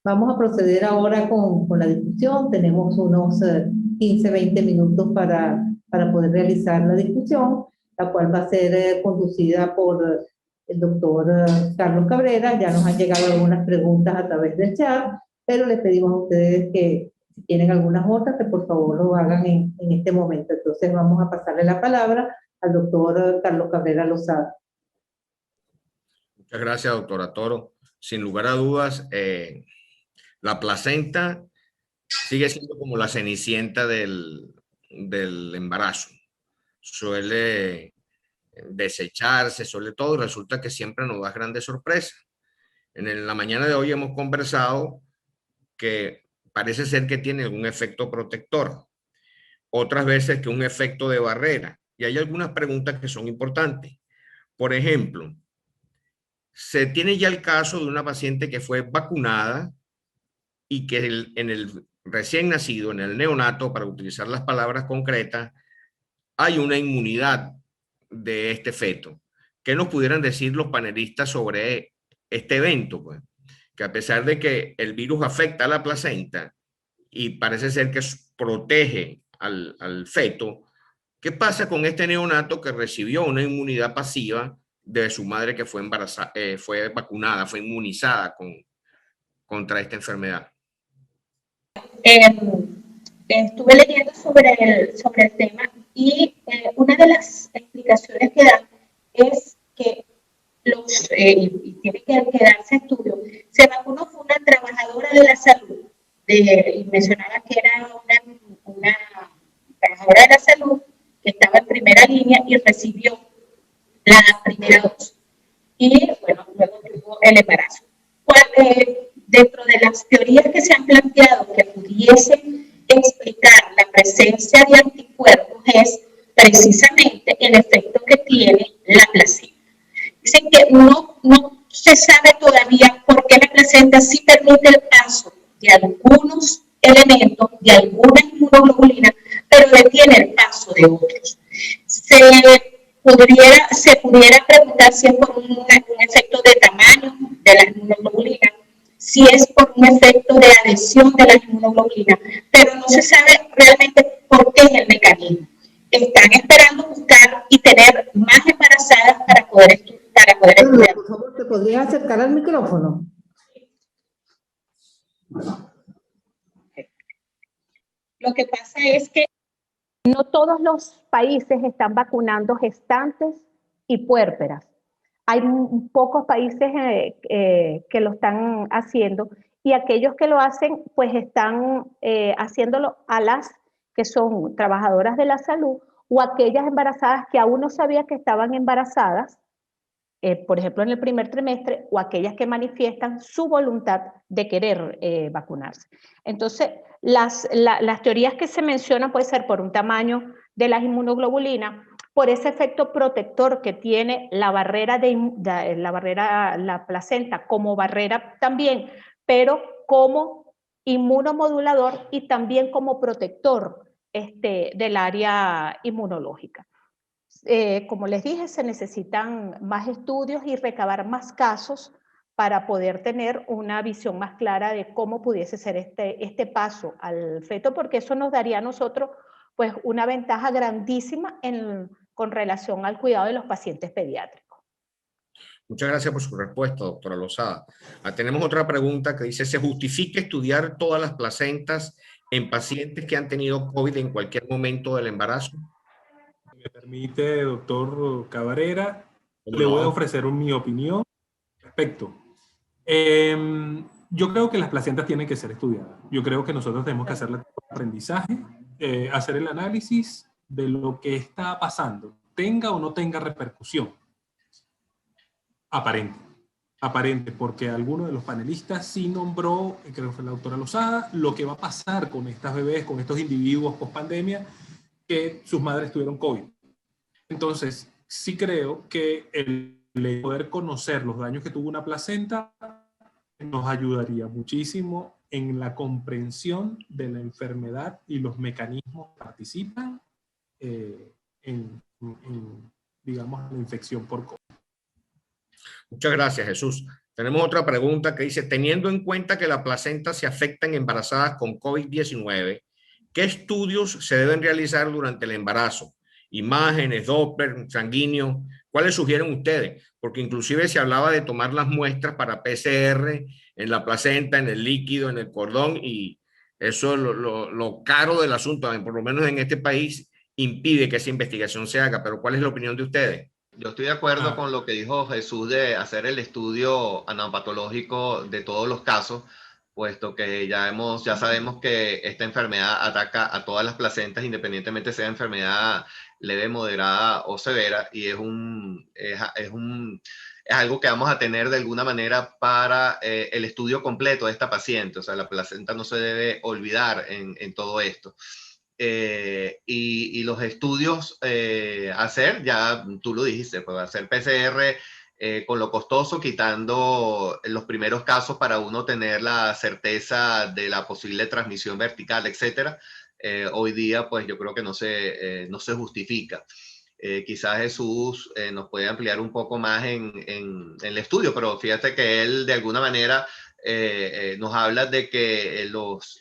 Vamos a proceder ahora con la discusión. Tenemos unos 15-20 minutos para poder realizar la discusión, la cual va a ser conducida por el doctor Carlos Cabrera. Ya nos han llegado algunas preguntas a través del chat, pero les pedimos a ustedes que si tienen algunas otras, que por favor lo hagan en este momento. Entonces vamos a pasarle la palabra al doctor Carlos Cabrera Lozada. Muchas gracias, doctora Toro. Sin lugar a dudas, la placenta sigue siendo como la cenicienta del embarazo. Suele desecharse, suele todo, y resulta que siempre nos da grandes sorpresas. En la mañana de hoy hemos conversado que parece ser que tiene un efecto protector, otras veces que un efecto de barrera. Y hay algunas preguntas que son importantes. Por ejemplo, se tiene ya el caso de una paciente que fue vacunada y que en el recién nacido, en el neonato, para utilizar las palabras concretas, hay una inmunidad de este feto. ¿Qué nos pudieran decir los panelistas sobre este evento? Pues, que a pesar de que el virus afecta a la placenta y parece ser que protege al feto, ¿qué pasa con este neonato que recibió una inmunidad pasiva de su madre que fue embarazada, fue vacunada, fue inmunizada contra esta enfermedad? Estuve leyendo sobre el tema y una de las explicaciones que dan es que y tiene que darse estudio, se vacunó fue una trabajadora de la salud, y mencionaba que era una trabajadora de la salud que estaba en primera línea y recibió la primera dosis. Y bueno, luego tuvo el embarazo. Dentro de las teorías que se han planteado que pudiesen explicar la presencia de anticuerpos es precisamente el efecto que tiene la placenta. Dicen que no se sabe todavía por qué la placenta sí permite el paso de algunos elementos, de alguna inmunoglobulina, pero detiene el paso de otros. Se pudiera preguntar si es por un efecto de tamaño de la inmunoglobulina, si es por un efecto de adhesión de la inmunoglobulina, pero no se sabe realmente por qué es el mecanismo. Están esperando buscar y tener más embarazadas para poder estudiar. Por favor, ¿te podrías acercar al micrófono? Lo que pasa es que no todos los países están vacunando gestantes y puérperas. Hay pocos países que lo están haciendo y aquellos que lo hacen, pues están haciéndolo a las que son trabajadoras de la salud o aquellas embarazadas que aún no sabían que estaban embarazadas, por ejemplo, en el primer trimestre, o aquellas que manifiestan su voluntad de querer vacunarse. Entonces, las teorías que se mencionan puede ser por un tamaño de las inmunoglobulinas, por ese efecto protector que tiene la barrera la placenta como barrera también, pero como inmunomodulador y también como protector del área inmunológica. Como les dije, se necesitan más estudios y recabar más casos para poder tener una visión más clara de cómo pudiese ser este paso al feto, porque eso nos daría a nosotros pues, una ventaja grandísima con relación al cuidado de los pacientes pediátricos. Muchas gracias por su respuesta, doctora Lozada. Tenemos otra pregunta que dice, ¿se justifica estudiar todas las placentas en pacientes que han tenido COVID en cualquier momento del embarazo? Me permite, doctor Cabrera, le voy a ofrecer mi opinión al respecto. Yo creo que las placentas tienen que ser estudiadas. Yo creo que nosotros tenemos que hacer el aprendizaje, hacer el análisis de lo que está pasando, tenga o no tenga repercusión. Aparente, porque alguno de los panelistas sí nombró, creo que fue la doctora Lozada, lo que va a pasar con estas bebés, con estos individuos post pandemia, que sus madres tuvieron COVID. Entonces, sí creo que el poder conocer los daños que tuvo una placenta nos ayudaría muchísimo en la comprensión de la enfermedad y los mecanismos que participan digamos, la infección por COVID. Muchas gracias, Jesús. Tenemos otra pregunta que dice, teniendo en cuenta que la placenta se afecta en embarazadas con COVID-19, ¿qué estudios se deben realizar durante el embarazo? Imágenes, Doppler, sanguíneo, ¿cuáles sugieren ustedes? Porque inclusive se hablaba de tomar las muestras para PCR en la placenta, en el líquido, en el cordón, y eso es lo caro del asunto, por lo menos en este país, impide que esa investigación se haga. Pero ¿cuál es la opinión de ustedes? Yo estoy de acuerdo con lo que dijo Jesús de hacer el estudio anatopatológico de todos los casos, puesto que ya sabemos que esta enfermedad ataca a todas las placentas, independientemente sea enfermedad leve, moderada o severa, y es es algo que vamos a tener de alguna manera para el estudio completo de esta paciente. O sea, la placenta no se debe olvidar en todo esto. Y los estudios hacer, ya tú lo dijiste, pues hacer PCR con lo costoso, quitando los primeros casos para uno tener la certeza de la posible transmisión vertical, etcétera. Hoy día, pues yo creo que no se justifica. Quizás Jesús nos puede ampliar un poco más en el estudio, pero fíjate que él de alguna manera nos habla de que los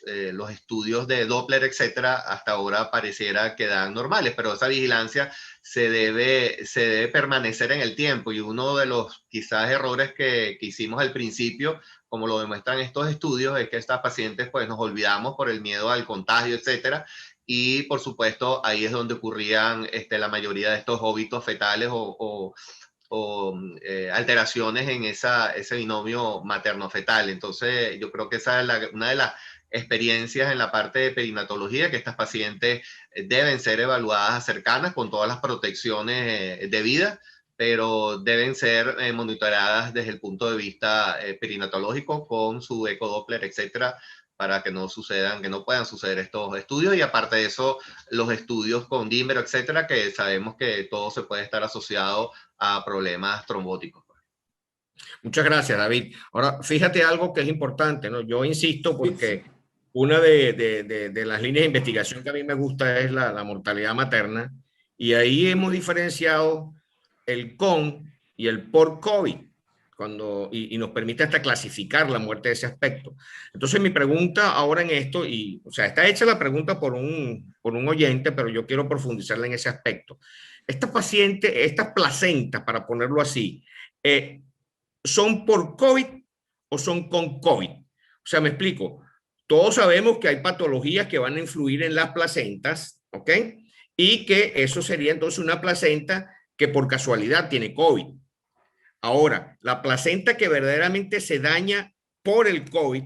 estudios de Doppler, etcétera, hasta ahora pareciera que dan normales, pero esa vigilancia se debe permanecer en el tiempo, y uno de los quizás errores que hicimos al principio, como lo demuestran estos estudios, es que estas pacientes pues nos olvidamos por el miedo al contagio, etcétera, y por supuesto ahí es donde ocurrían la mayoría de estos óbitos fetales o alteraciones en ese binomio materno-fetal. Entonces, yo creo que esa es una de las experiencias en la parte de perinatología, que estas pacientes deben ser evaluadas cercanas con todas las protecciones debidas, pero deben ser monitoreadas desde el punto de vista perinatológico con su ecodoppler, etcétera, para que no puedan suceder estos estudios. Y aparte de eso, los estudios con dímero, etcétera, que sabemos que todo se puede estar asociado a problemas trombóticos. Muchas gracias, David. Ahora, fíjate algo que es importante, ¿no? Yo insisto porque una de las líneas de investigación que a mí me gusta es la mortalidad materna, y ahí hemos diferenciado el con y el por COVID, y nos permite hasta clasificar la muerte de ese aspecto. Entonces mi pregunta ahora en esto, o sea, está hecha la pregunta por un oyente, pero yo quiero profundizarla en ese aspecto. Estas placentas, para ponerlo así, ¿son por COVID o son con COVID? O sea, me explico. Todos sabemos que hay patologías que van a influir en las placentas, ¿ok? Y que eso sería entonces una placenta que por casualidad tiene COVID. Ahora, la placenta que verdaderamente se daña por el COVID,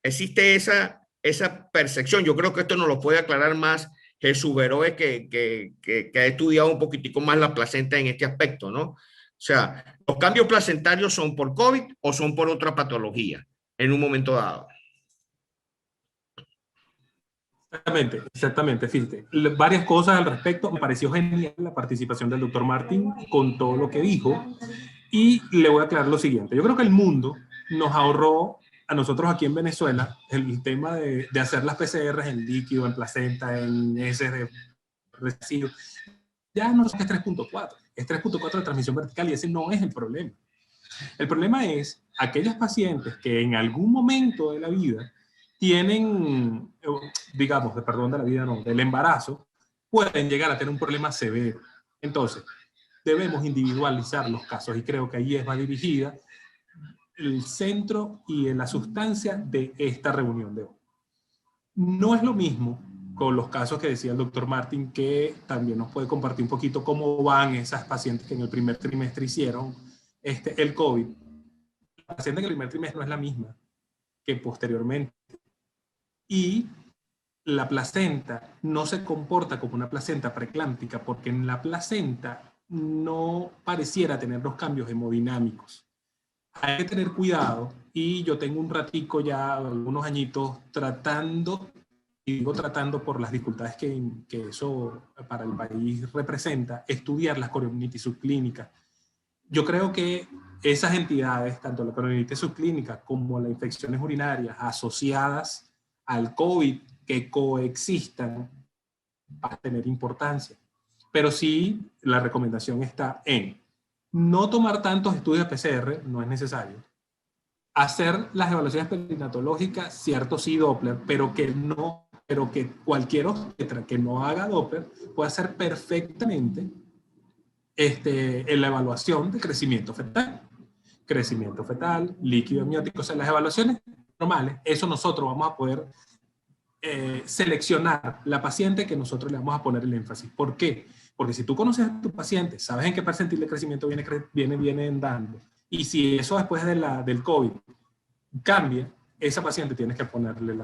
existe esa percepción. Yo creo que esto nos lo puede aclarar más Jesús Veroe, que ha estudiado un poquitico más la placenta en este aspecto, ¿no? O sea, ¿los cambios placentarios son por COVID o son por otra patología en un momento dado? Exactamente, fíjate. Varias cosas al respecto. Me pareció genial la participación del doctor Martín con todo lo que dijo. Y le voy a aclarar lo siguiente. Yo creo que el mundo nos ahorró a nosotros aquí en Venezuela el tema de hacer las PCRs en líquido, en placenta, en heces de residuos. Ya no es 3.4, es 3.4 de transmisión vertical, y ese no es el problema. El problema es aquellas pacientes que en algún momento de la vida tienen, digamos, del embarazo, pueden llegar a tener un problema severo. Entonces, debemos individualizar los casos, y creo que ahí es más dirigida el centro y la sustancia de esta reunión de hoy. No es lo mismo con los casos que decía el doctor Martín, que también nos puede compartir un poquito cómo van esas pacientes que en el primer trimestre hicieron el COVID. La paciente en el primer trimestre no es la misma que posteriormente. Y la placenta no se comporta como una placenta preeclámptica, porque en la placenta no pareciera tener los cambios hemodinámicos. Hay que tener cuidado, y yo tengo un ratico ya, algunos añitos, tratando, y digo tratando por las dificultades que eso para el país representa, estudiar las corionitis subclínicas. Yo creo que esas entidades, tanto la corionitis subclínica como las infecciones urinarias asociadas al COVID, que coexistan, va a tener importancia. Pero sí, la recomendación está en no tomar tantos estudios de PCR, no es necesario. Hacer las evaluaciones perinatológicas, cierto, sí, Doppler, pero que cualquier obstetra que no haga Doppler puede hacer perfectamente en la evaluación de crecimiento fetal, líquido amniótico, o sea, las evaluaciones normales. Eso nosotros vamos a poder seleccionar la paciente que nosotros le vamos a poner el énfasis. ¿Por qué? Porque si tú conoces a tu paciente, sabes en qué percentil de crecimiento viene dando, y si eso después del COVID cambia, esa paciente tienes que ponerle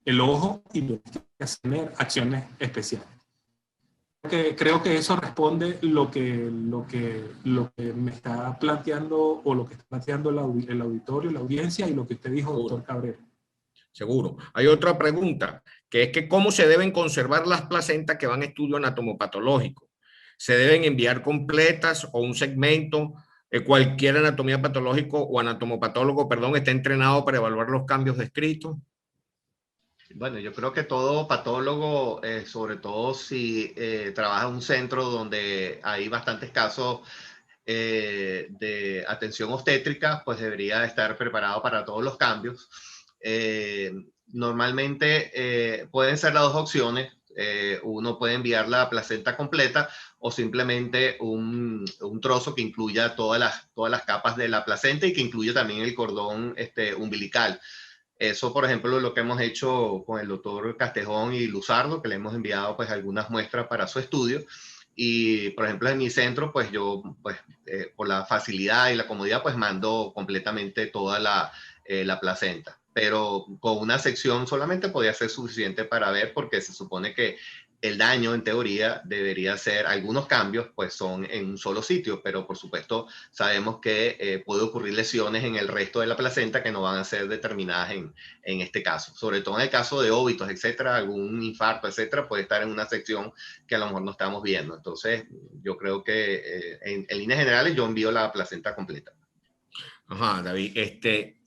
el ojo y tienes que hacer acciones especiales. creo que eso responde lo que me está planteando o lo que está planteando el auditorio, la audiencia y lo que usted dijo, doctor Cabrera. Seguro. Hay otra pregunta, que es que ¿cómo se deben conservar las placentas que van a estudio anatomopatológico? ¿Se deben enviar completas o un segmento? ¿Cualquier anatomía patológico o anatomopatólogo, perdón, está entrenado para evaluar los cambios descritos? Bueno, yo creo que todo patólogo, sobre todo si trabaja en un centro donde hay bastantes casos de atención obstétrica, pues debería estar preparado para todos los cambios. Normalmente pueden ser las dos opciones. Uno puede enviar la placenta completa o simplemente un trozo que incluya todas las capas de la placenta y que incluya también el cordón umbilical. Eso, por ejemplo, lo que hemos hecho con el doctor Castejón y Luzardo, que le hemos enviado pues algunas muestras para su estudio. Y, por ejemplo, en mi centro, pues yo, pues, por la facilidad y la comodidad, pues mando completamente toda la placenta. Pero con una sección solamente podía ser suficiente para ver, porque se supone que el daño, en teoría, debería ser, algunos cambios, pues son en un solo sitio, pero por supuesto sabemos que puede ocurrir lesiones en el resto de la placenta que no van a ser determinadas en este caso. Sobre todo en el caso de óbitos, etcétera, algún infarto, etcétera, puede estar en una sección que a lo mejor no estamos viendo. Entonces, yo creo que en líneas generales yo envío la placenta completa. Ajá, David,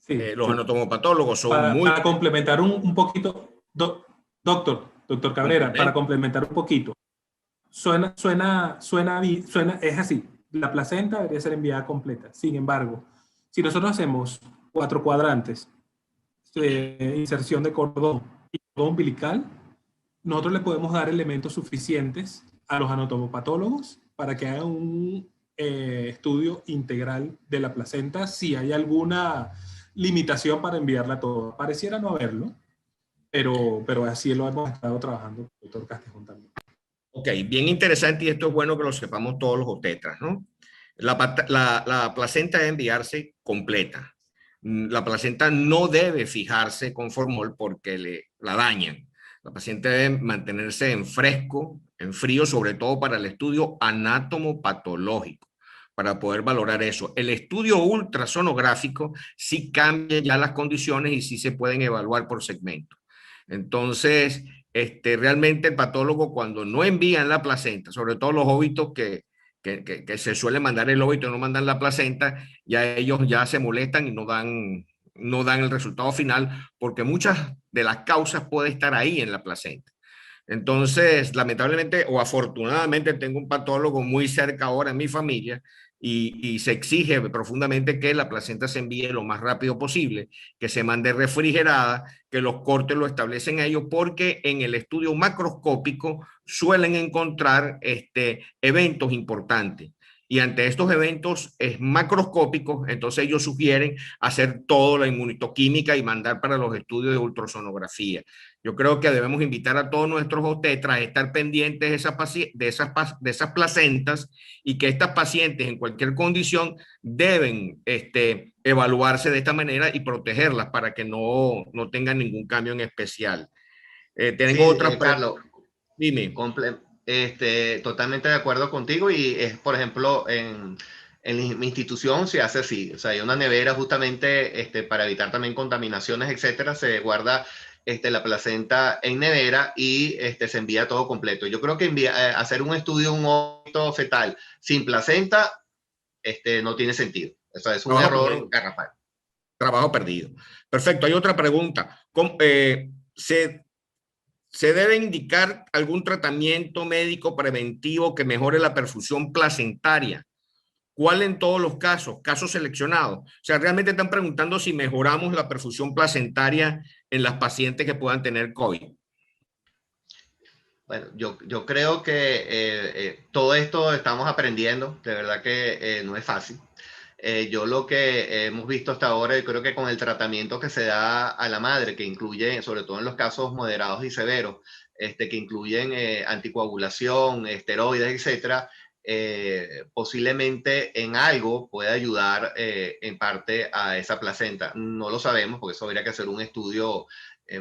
Sí, los sí. Anatomopatólogos son Para complementar un poquito, doctor Cabrera, para complementar un poquito, suena, es así, la placenta debería ser enviada completa. Sin embargo, si nosotros hacemos 4 cuadrantes, inserción de cordón y cordón umbilical, nosotros le podemos dar elementos suficientes a los anatomopatólogos para que hagan un estudio integral de la placenta si hay alguna limitación para enviarla toda. Pareciera no haberlo, pero así lo hemos estado trabajando con el doctor Castejón también. Ok, bien interesante, y esto es bueno que lo sepamos todos los obstetras, ¿no? La placenta debe enviarse completa. La placenta no debe fijarse con formol porque la dañan. La paciente debe mantenerse en fresco, en frío, sobre todo para el estudio anatomopatológico, para poder valorar eso. El estudio ultrasonográfico sí cambia ya las condiciones y sí se pueden evaluar por segmento. Entonces, realmente el patólogo, cuando no envían la placenta, sobre todo los óbitos que se suele mandar el óbito y no mandan la placenta, ya ellos ya se molestan y no dan el resultado final, porque muchas de las causas pueden estar ahí en la placenta. Entonces, lamentablemente o afortunadamente, tengo un patólogo muy cerca ahora en mi familia y se exige profundamente que la placenta se envíe lo más rápido posible, que se mande refrigerada, que los cortes lo establecen ellos, porque en el estudio macroscópico suelen encontrar eventos importantes. Y ante estos eventos macroscópicos, entonces ellos sugieren hacer toda la inmunistoquímica y mandar para los estudios de ultrasonografía. Yo creo que debemos invitar a todos nuestros obstetras a estar pendientes de esas placentas, y que estas pacientes en cualquier condición deben evaluarse de esta manera y protegerlas para que no tengan ningún cambio en especial. Tengo otra pregunta. Carlos, dime. Totalmente de acuerdo contigo, y es, por ejemplo, en mi institución se hace así. O sea, hay una nevera justamente para evitar también contaminaciones, etcétera. Se guarda la placenta en nevera y se envía todo completo. Yo creo que hacer un estudio de un óbito fetal sin placenta no tiene sentido. O sea, es un error garrafal. Trabajo perdido. Perfecto. Hay otra pregunta. ¿Se debe indicar algún tratamiento médico preventivo que mejore la perfusión placentaria? ¿Cuál en todos los casos? Casos seleccionados. O sea, realmente están preguntando si mejoramos la perfusión placentaria en las pacientes que puedan tener COVID. Bueno, yo creo que todo esto estamos aprendiendo. De verdad que no es fácil. Yo lo que hemos visto hasta ahora, yo creo que con el tratamiento que se da a la madre, que incluye, sobre todo en los casos moderados y severos, que incluyen anticoagulación, esteroides, etcétera, posiblemente en algo pueda ayudar en parte a esa placenta. No lo sabemos, porque eso habría que hacer un estudio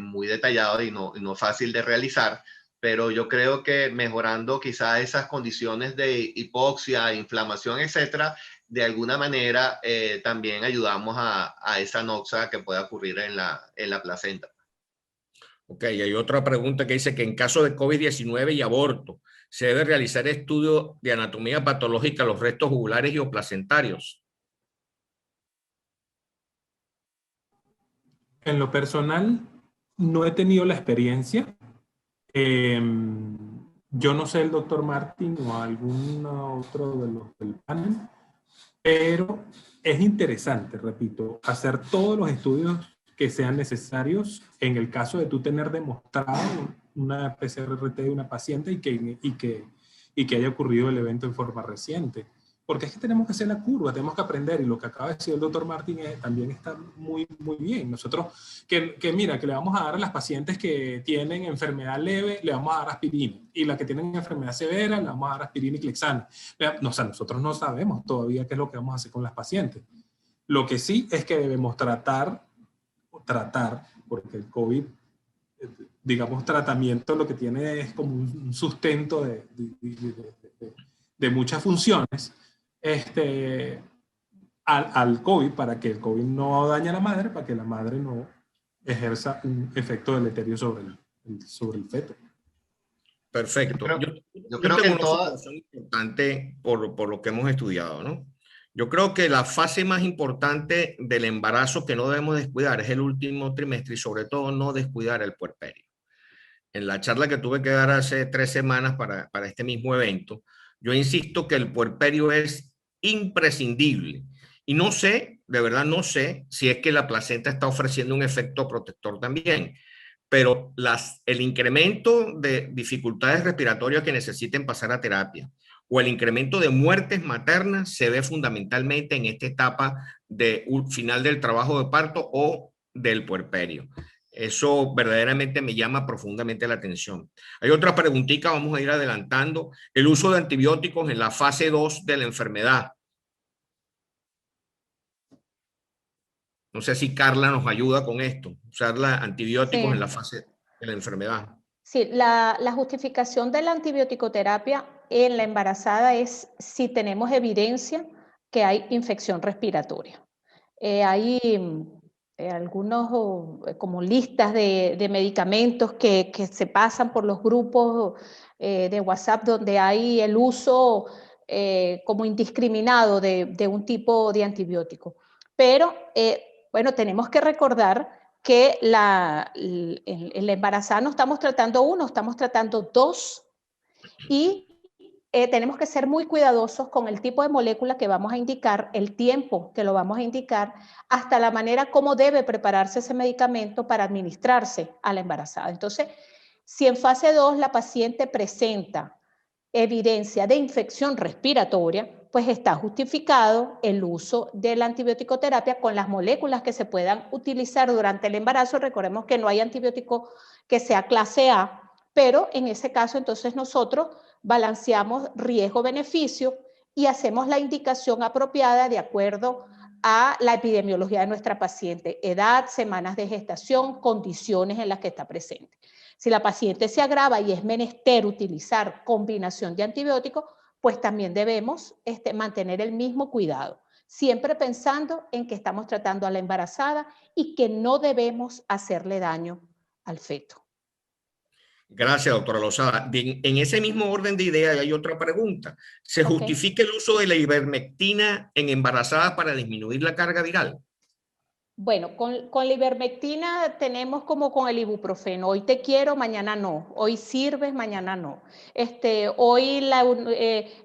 muy detallado y no fácil de realizar, pero yo creo que mejorando quizás esas condiciones de hipoxia, inflamación, etcétera, de alguna manera también ayudamos a esa noxa que pueda ocurrir en la placenta. Ok, hay otra pregunta que dice que en caso de COVID-19 y aborto, ¿se debe realizar estudio de anatomía patológica a los restos jugulares y o placentarios? En lo personal, no he tenido la experiencia. Yo no sé el doctor Martín o algún otro de los del panel, pero es interesante, repito, hacer todos los estudios que sean necesarios en el caso de tú tener demostrado una PCR-RT de una paciente y que haya ocurrido el evento en forma reciente. Porque es que tenemos que hacer la curva, tenemos que aprender, y lo que acaba de decir el doctor Martín también está muy, muy bien. Nosotros, mira, que le vamos a dar a las pacientes que tienen enfermedad leve, le vamos a dar aspirina, y las que tienen enfermedad severa, le vamos a dar aspirina y Clexane. O sea, nosotros no sabemos todavía qué es lo que vamos a hacer con las pacientes. Lo que sí es que debemos tratar, porque el COVID, digamos, tratamiento lo que tiene es como un sustento de muchas funciones, al COVID, para que el COVID no dañe a la madre, para que la madre no ejerza un efecto deleterio sobre el feto. Perfecto. Yo creo que una observación importante por lo que hemos estudiado, ¿no? Yo creo que la fase más importante del embarazo que no debemos descuidar es el último trimestre y sobre todo no descuidar el puerperio. En la charla que tuve que dar hace 3 semanas para este mismo evento, yo insisto que el puerperio es imprescindible. Y no sé, de verdad no sé, si es que la placenta está ofreciendo un efecto protector también, pero el incremento de dificultades respiratorias que necesiten pasar a terapia o el incremento de muertes maternas se ve fundamentalmente en esta etapa de final del trabajo de parto o del puerperio. Eso verdaderamente me llama profundamente la atención. Hay otra preguntita, vamos a ir adelantando. El uso de antibióticos en la fase 2 de la enfermedad. No sé si Carla nos ayuda con esto, usar antibióticos en la fase de la enfermedad. Sí, la justificación de la antibioticoterapia en la embarazada es si tenemos evidencia que hay infección respiratoria. Hay algunos como listas de medicamentos que se pasan por los grupos de WhatsApp donde hay el uso como indiscriminado de un tipo de antibiótico. Pero bueno, tenemos que recordar que en la embarazada no estamos tratando uno, estamos tratando dos, y tenemos que ser muy cuidadosos con el tipo de molécula que vamos a indicar, el tiempo que lo vamos a indicar, hasta la manera como debe prepararse ese medicamento para administrarse a la embarazada. Entonces, si en fase 2 la paciente presenta evidencia de infección respiratoria, pues está justificado el uso de la antibiótico-terapia con las moléculas que se puedan utilizar durante el embarazo. Recordemos que no hay antibiótico que sea clase A, pero en ese caso entonces nosotros balanceamos riesgo-beneficio y hacemos la indicación apropiada de acuerdo a la epidemiología de nuestra paciente, edad, semanas de gestación, condiciones en las que está presente. Si la paciente se agrava y es menester utilizar combinación de antibióticos, pues también debemos mantener el mismo cuidado, siempre pensando en que estamos tratando a la embarazada y que no debemos hacerle daño al feto. Gracias, doctora Lozada. Bien, en ese mismo orden de ideas hay otra pregunta. ¿Se justifica el uso de la ivermectina en embarazadas para disminuir la carga viral? Bueno, con la ivermectina tenemos como con el ibuprofeno. Hoy te quiero, mañana no. Hoy sirves, mañana no. Hoy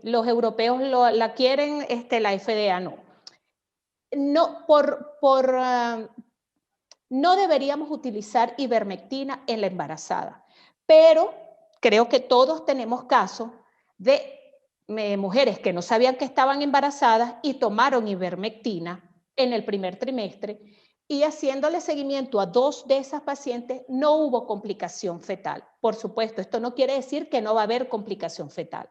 los europeos la quieren, la FDA no. No, no deberíamos utilizar ivermectina en la embarazada, pero creo que todos tenemos casos de mujeres que no sabían que estaban embarazadas y tomaron ivermectina en el primer trimestre, y haciéndole seguimiento a 2 de esas pacientes no hubo complicación fetal. Por supuesto, esto no quiere decir que no va a haber complicación fetal,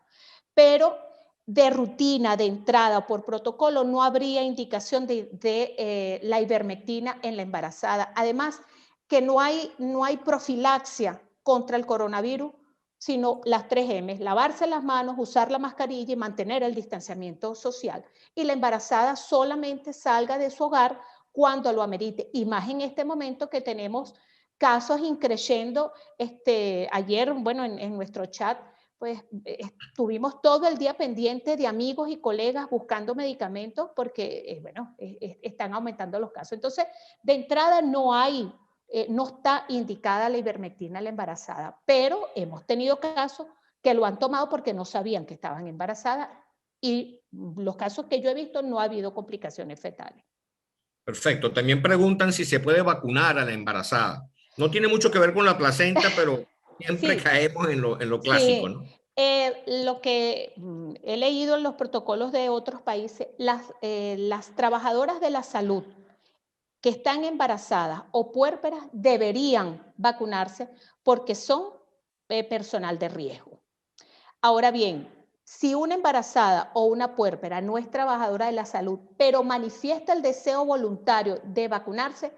pero de rutina, de entrada por protocolo, no habría indicación de la ivermectina en la embarazada. Además, que no hay profilaxia contra el coronavirus sino las 3 M, lavarse las manos, usar la mascarilla y mantener el distanciamiento social. Y la embarazada solamente salga de su hogar cuando lo amerite. Y más en este momento que tenemos casos increciendo. Ayer, bueno, en nuestro chat, pues estuvimos todo el día pendiente de amigos y colegas buscando medicamentos porque, bueno, están aumentando los casos. Entonces, de entrada no está indicada la ivermectina en la embarazada, pero hemos tenido casos que lo han tomado porque no sabían que estaban embarazadas y los casos que yo he visto no ha habido complicaciones fetales. Perfecto. También preguntan si se puede vacunar a la embarazada. No tiene mucho que ver con la placenta, pero siempre Sí. caemos en lo clásico, Sí. ¿no? Lo que he leído en los protocolos de otros países, las trabajadoras de la salud que están embarazadas o puérperas deberían vacunarse porque son personal de riesgo. Ahora bien, si una embarazada o una puérpera no es trabajadora de la salud, pero manifiesta el deseo voluntario de vacunarse,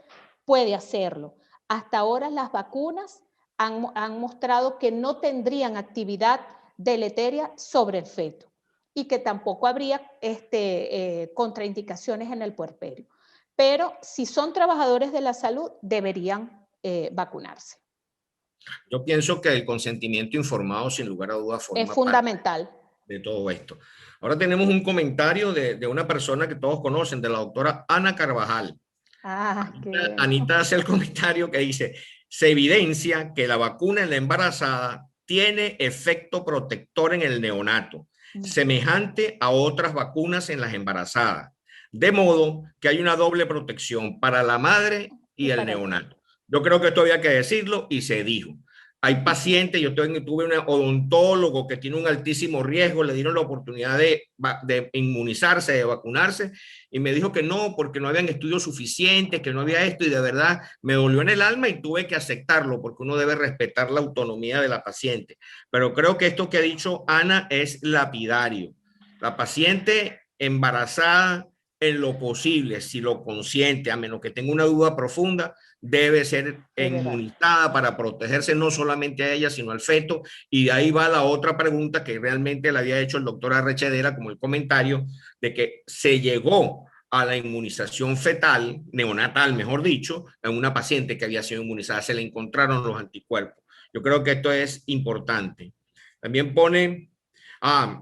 puede hacerlo. Hasta ahora las vacunas han mostrado que no tendrían actividad deleteria sobre el feto y que tampoco habría contraindicaciones en el puerperio. Pero si son trabajadores de la salud, deberían vacunarse. Yo pienso que el consentimiento informado, sin lugar a dudas, forma Es fundamental. parte de todo esto. Ahora tenemos un comentario de una persona que todos conocen, de la doctora Ana Carvajal. Anita hace el comentario que dice: se evidencia que la vacuna en la embarazada tiene efecto protector en el neonato, semejante a otras vacunas en las embarazadas, de modo que hay una doble protección para la madre y el neonato. Yo creo que esto había que decirlo y se dijo. Hay pacientes, yo tuve un odontólogo que tiene un altísimo riesgo, le dieron la oportunidad de inmunizarse, de vacunarse, y me dijo que no, porque no habían estudios suficientes, que no había esto, y de verdad me dolió en el alma y tuve que aceptarlo, porque uno debe respetar la autonomía de la paciente. Pero creo que esto que ha dicho Ana es lapidario. La paciente embarazada, en lo posible, si lo consiente, a menos que tenga una duda profunda, debe ser inmunizada para protegerse no solamente a ella, sino al feto. Y de ahí va la otra pregunta que realmente le había hecho el doctor Arrechedera, como el comentario de que se llegó a la inmunización fetal, neonatal, mejor dicho, en una paciente que había sido inmunizada, se le encontraron los anticuerpos. Yo creo que esto es importante. También pone...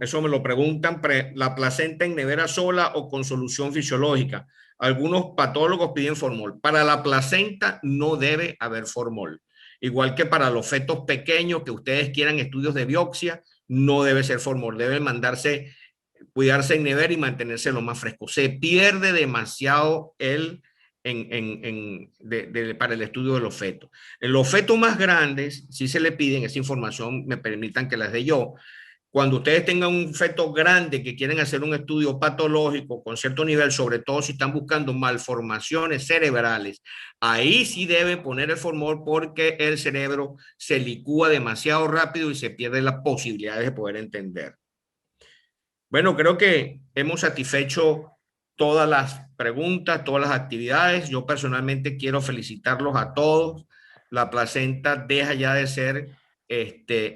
eso me lo preguntan, la placenta en nevera sola o con solución fisiológica. Algunos patólogos piden formol. Para la placenta no debe haber formol. Igual que para los fetos pequeños que ustedes quieran estudios de biopsia, no debe ser formol. Debe cuidarse en nevera y mantenerse lo más fresco. Se pierde demasiado para el estudio de los fetos. En los fetos más grandes, si se le piden esa información, me permitan que las dé yo. Cuando ustedes tengan un feto grande que quieren hacer un estudio patológico con cierto nivel, sobre todo si están buscando malformaciones cerebrales, ahí sí deben poner el formol porque el cerebro se licúa demasiado rápido y se pierde las posibilidades de poder entender. Bueno, creo que hemos satisfecho todas las preguntas, todas las actividades. Yo personalmente quiero felicitarlos a todos. La placenta deja ya de ser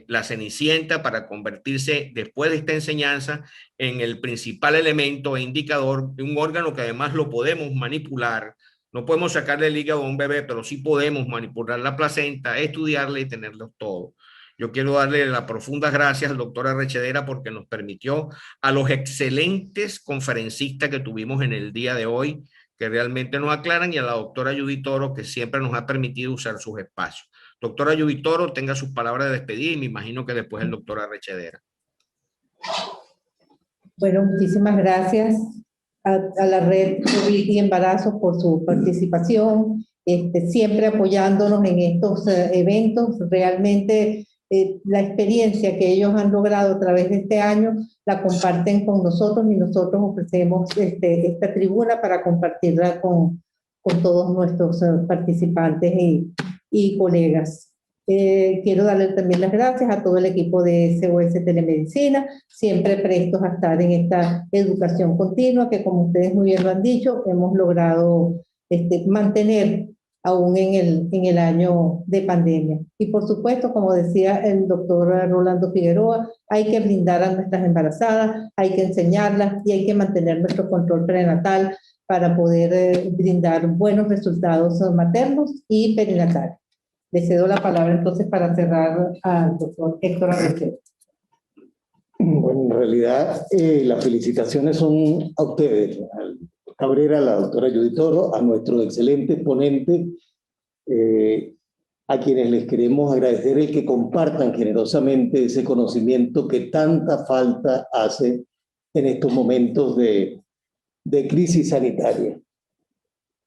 la cenicienta para convertirse, después de esta enseñanza, en el principal elemento e indicador de un órgano que además lo podemos manipular. No podemos sacarle el hígado a un bebé, pero sí podemos manipular la placenta, estudiarla y tenerlo todo. Yo quiero darle las profundas gracias al doctor Arrechedera porque nos permitió, a los excelentes conferencistas que tuvimos en el día de hoy, que realmente nos aclaran, y a la doctora Judy Toro, que siempre nos ha permitido usar sus espacios. Doctora Judy Toro, tenga sus palabras de despedida y me imagino que después el doctor Arrechedera. Bueno, muchísimas gracias a la red COVID y Embarazo por su participación, siempre apoyándonos en estos eventos. Realmente la experiencia que ellos han logrado a través de este año la comparten con nosotros y nosotros ofrecemos esta tribuna para compartirla con todos nuestros participantes y colegas. Quiero darle también las gracias a todo el equipo de SOS Telemedicina, siempre prestos a estar en esta educación continua que, como ustedes muy bien lo han dicho, hemos logrado mantener aún en el año de pandemia. Y por supuesto, como decía el doctor Rolando Figueroa, hay que brindar a nuestras embarazadas, hay que enseñarlas y hay que mantener nuestro control prenatal para poder brindar buenos resultados maternos y perinatales. Le cedo la palabra entonces para cerrar al doctor Héctor Arrechea. Bueno, en realidad las felicitaciones son a ustedes, al Cabrera, a la doctora Judith Toro, a nuestro excelente ponente, a quienes les queremos agradecer el que compartan generosamente ese conocimiento que tanta falta hace en estos momentos de crisis sanitaria.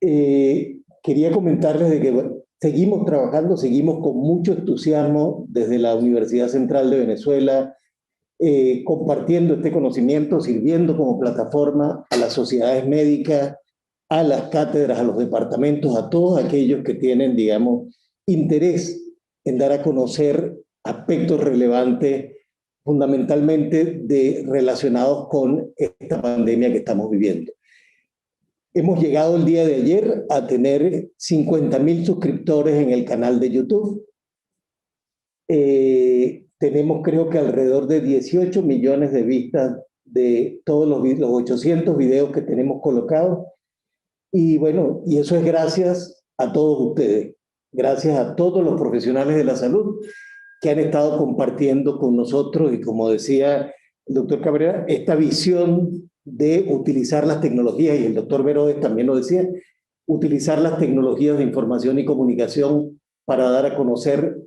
Quería comentarles de que bueno, seguimos trabajando, seguimos con mucho entusiasmo desde la Universidad Central de Venezuela, compartiendo este conocimiento, sirviendo como plataforma a las sociedades médicas, a las cátedras, a los departamentos, a todos aquellos que tienen, digamos, interés en dar a conocer aspectos relevantes, fundamentalmente relacionados con esta pandemia que estamos viviendo. Hemos llegado el día de ayer a tener 50.000 suscriptores en el canal de YouTube. Tenemos creo que alrededor de 18 millones de vistas de todos los 800 videos que tenemos colocados. Y bueno, y eso es gracias a todos ustedes, gracias a todos los profesionales de la salud que han estado compartiendo con nosotros y como decía el doctor Cabrera, esta visión de utilizar las tecnologías, y el doctor Verodes también lo decía, utilizar las tecnologías de información y comunicación para dar a conocer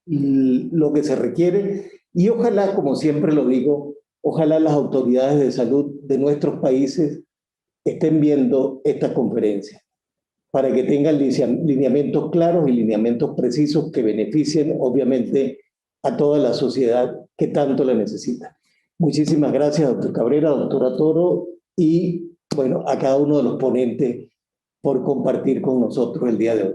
lo que se requiere y ojalá, como siempre lo digo, ojalá las autoridades de salud de nuestros países estén viendo esta conferencia para que tengan lineamientos claros y lineamientos precisos que beneficien obviamente a toda la sociedad que tanto la necesita. Muchísimas gracias, doctor Cabrera, doctora Toro, y bueno, a cada uno de los ponentes por compartir con nosotros el día de hoy.